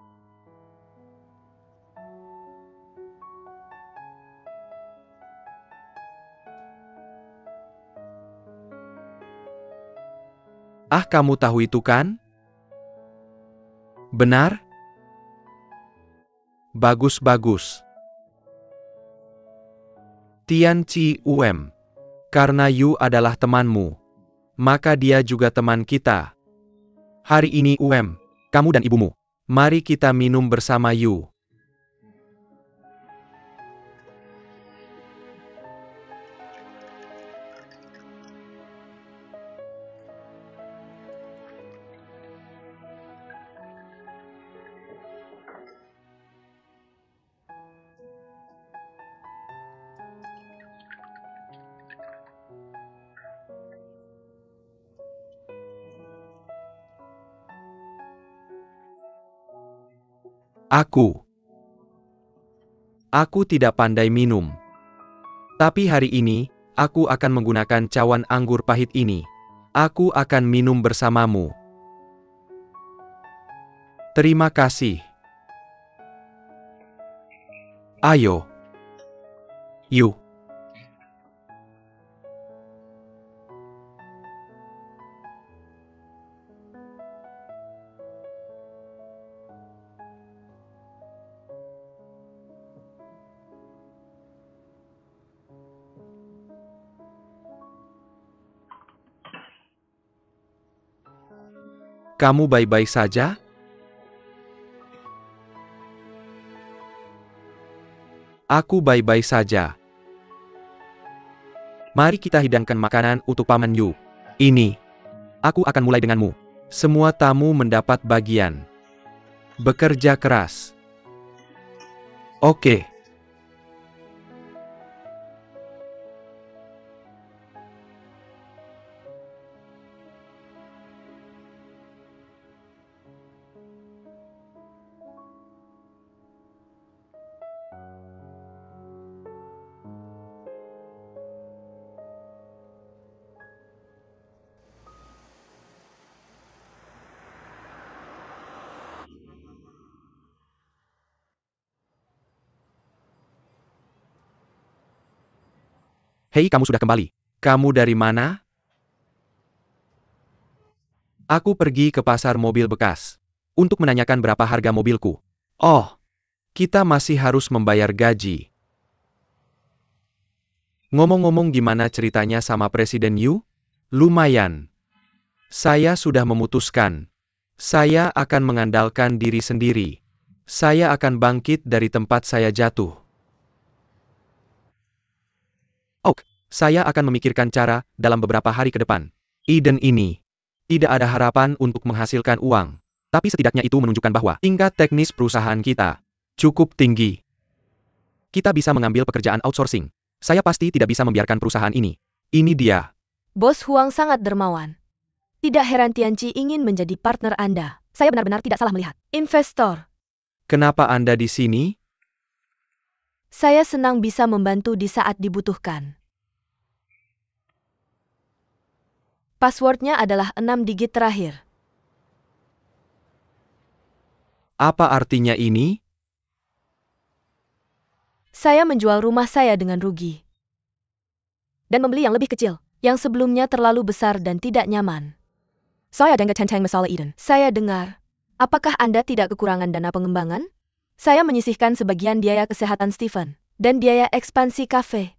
Kamu tahu itu kan? Benar? Bagus-bagus. Tianqi Uem. Karena Yu adalah temanmu, maka dia juga teman kita. Hari ini Uem, kamu dan ibumu, mari kita minum bersama Yu. Aku tidak pandai minum. Tapi hari ini, aku akan menggunakan cawan anggur pahit ini. Aku akan minum bersamamu. Terima kasih. Ayo. Yu. Kamu baik-baik saja? Aku baik-baik saja. Mari kita hidangkan makanan untuk Paman Yu. Ini. Aku akan mulai denganmu. Semua tamu mendapat bagian. Bekerja keras. Oke. Hei, kamu sudah kembali. Kamu dari mana? Aku pergi ke pasar mobil bekas untuk menanyakan berapa harga mobilku. Oh, kita masih harus membayar gaji. Ngomong-ngomong, gimana ceritanya sama Presiden Yu? Lumayan. Saya sudah memutuskan. Saya akan mengandalkan diri sendiri. Saya akan bangkit dari tempat saya jatuh. Saya akan memikirkan cara dalam beberapa hari ke depan. Iden ini tidak ada harapan untuk menghasilkan uang. Tapi setidaknya itu menunjukkan bahwa tingkat teknis perusahaan kita cukup tinggi. Kita bisa mengambil pekerjaan outsourcing. Saya pasti tidak bisa membiarkan perusahaan ini. Ini dia. Bos Huang sangat dermawan. Tidak heran Tianqi ingin menjadi partner Anda. Saya benar-benar tidak salah melihat. Investor. Kenapa Anda di sini? Saya senang bisa membantu di saat dibutuhkan. Passwordnya adalah 6 digit terakhir. Apa artinya ini? Saya menjual rumah saya dengan rugi. Dan membeli yang lebih kecil, yang sebelumnya terlalu besar dan tidak nyaman. Saya dengar tentang masalah Eden. Saya dengar. Apakah Anda tidak kekurangan dana pengembangan? Saya menyisihkan sebagian biaya kesehatan Stephen dan biaya ekspansi kafe.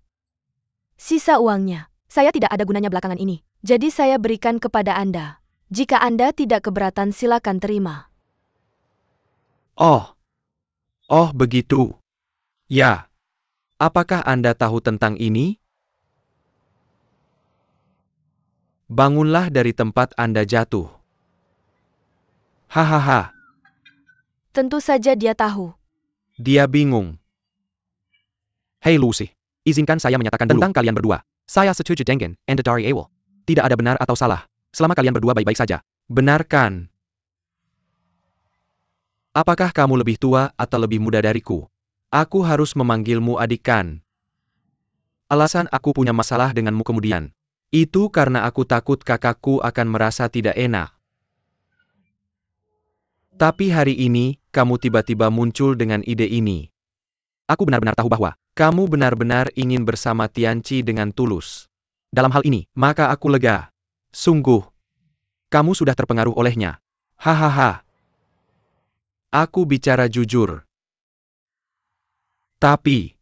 Sisa uangnya, saya tidak ada gunanya belakangan ini. Jadi saya berikan kepada Anda. Jika Anda tidak keberatan, silakan terima. Oh, begitu. Ya. Apakah Anda tahu tentang ini? Bangunlah dari tempat Anda jatuh. Hahaha. Tentu saja dia tahu. Dia bingung. Hei Lucy, izinkan saya menyatakan dulu tentang kalian berdua. Saya setuju dengan Anda dari awal. Tidak ada benar atau salah, selama kalian berdua baik-baik saja. Benar kan? Apakah kamu lebih tua atau lebih muda dariku? Aku harus memanggilmu adik kan? Alasan aku punya masalah denganmu kemudian. Itu karena aku takut kakakku akan merasa tidak enak. Tapi hari ini, kamu tiba-tiba muncul dengan ide ini. Aku benar-benar tahu bahwa kamu benar-benar ingin bersama Tianqi dengan tulus. Dalam hal ini, maka aku lega. Sungguh. Kamu sudah terpengaruh olehnya. Hahaha. Aku bicara jujur. Tapi,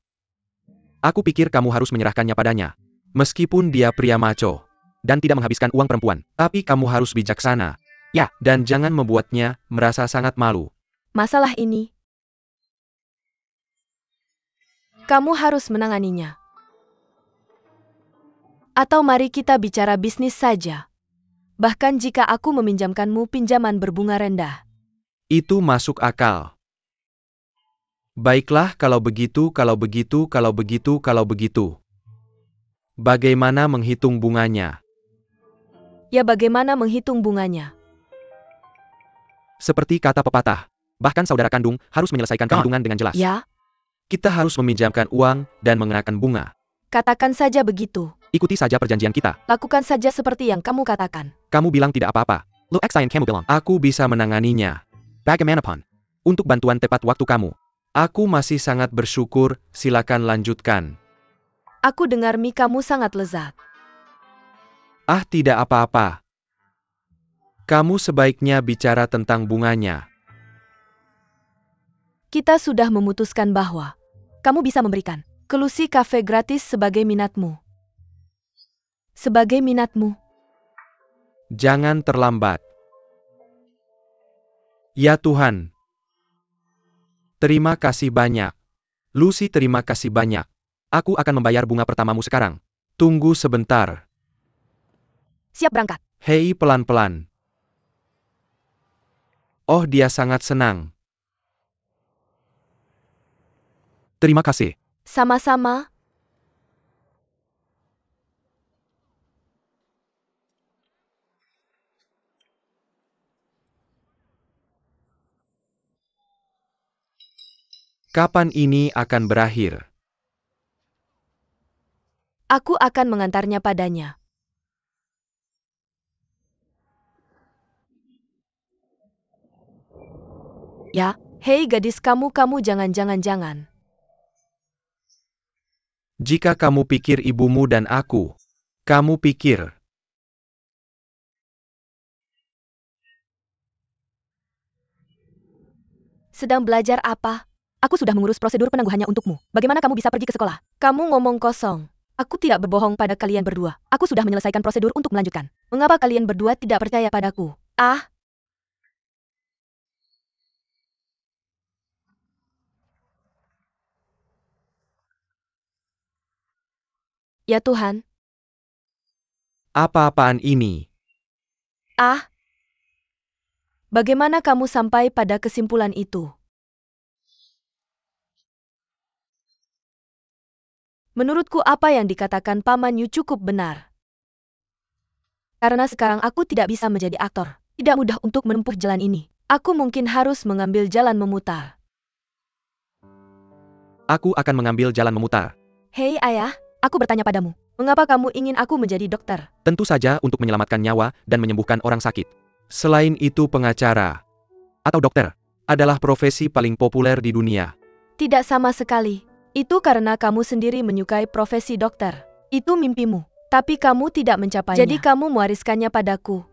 aku pikir kamu harus menyerahkannya padanya. Meskipun dia pria maco dan tidak menghabiskan uang perempuan, tapi kamu harus bijaksana. Ya, dan jangan membuatnya merasa sangat malu. Masalah ini, kamu harus menanganinya. Atau mari kita bicara bisnis saja. Bahkan jika aku meminjamkanmu pinjaman berbunga rendah. Itu masuk akal. Baiklah kalau begitu. Bagaimana menghitung bunganya? Ya bagaimana menghitung bunganya? Seperti kata pepatah, bahkan saudara kandung harus menyelesaikan kandungan dengan jelas. Ya, Kita harus meminjamkan uang dan mengenakan bunga. katakan saja begitu. Ikuti saja perjanjian kita. Lakukan saja seperti yang kamu katakan. Kamu bilang tidak apa-apa. Lo eksain kamu bilang. Aku bisa menanganinya. Bagaimanapun. Untuk bantuan tepat waktu kamu. Aku masih sangat bersyukur, silakan lanjutkan. Aku dengar kamu sangat lezat. Ah, tidak apa-apa. Kamu sebaiknya bicara tentang bunganya. Kita sudah memutuskan bahwa kamu bisa memberikan Kelusi Cafe gratis sebagai minatmu. Sebagai minatmu. Jangan terlambat. Ya Tuhan. Terima kasih banyak. Lucy, terima kasih banyak. Aku akan membayar bunga pertamamu sekarang. Tunggu sebentar. Siap berangkat. Hei, pelan-pelan. Oh, dia sangat senang. Terima kasih. Sama-sama. Kapan ini akan berakhir? Aku akan mengantarnya padanya. Ya, hei gadis kamu jangan. Jika kamu pikir ibumu dan aku, kamu pikir. Sedang belajar apa? Aku sudah mengurus prosedur penangguhannya untukmu. Bagaimana kamu bisa pergi ke sekolah? Kamu ngomong kosong. Aku tidak berbohong pada kalian berdua. Aku sudah menyelesaikan prosedur untuk melanjutkan. Mengapa kalian berdua tidak percaya padaku? Ah, ya Tuhan. Apa-apaan ini? Ah. Bagaimana kamu sampai pada kesimpulan itu? Menurutku apa yang dikatakan Paman Yu cukup benar. Karena sekarang aku tidak bisa menjadi aktor. Tidak mudah untuk menempuh jalan ini. Aku mungkin harus mengambil jalan memutar. Aku akan mengambil jalan memutar. Hei ayah, aku bertanya padamu. Mengapa kamu ingin aku menjadi dokter? Tentu saja untuk menyelamatkan nyawa dan menyembuhkan orang sakit. Selain itu pengacara atau dokter adalah profesi paling populer di dunia. Tidak sama sekali. Itu karena kamu sendiri menyukai profesi dokter. Itu mimpimu. Tapi kamu tidak mencapainya. Jadi kamu mewariskannya padaku.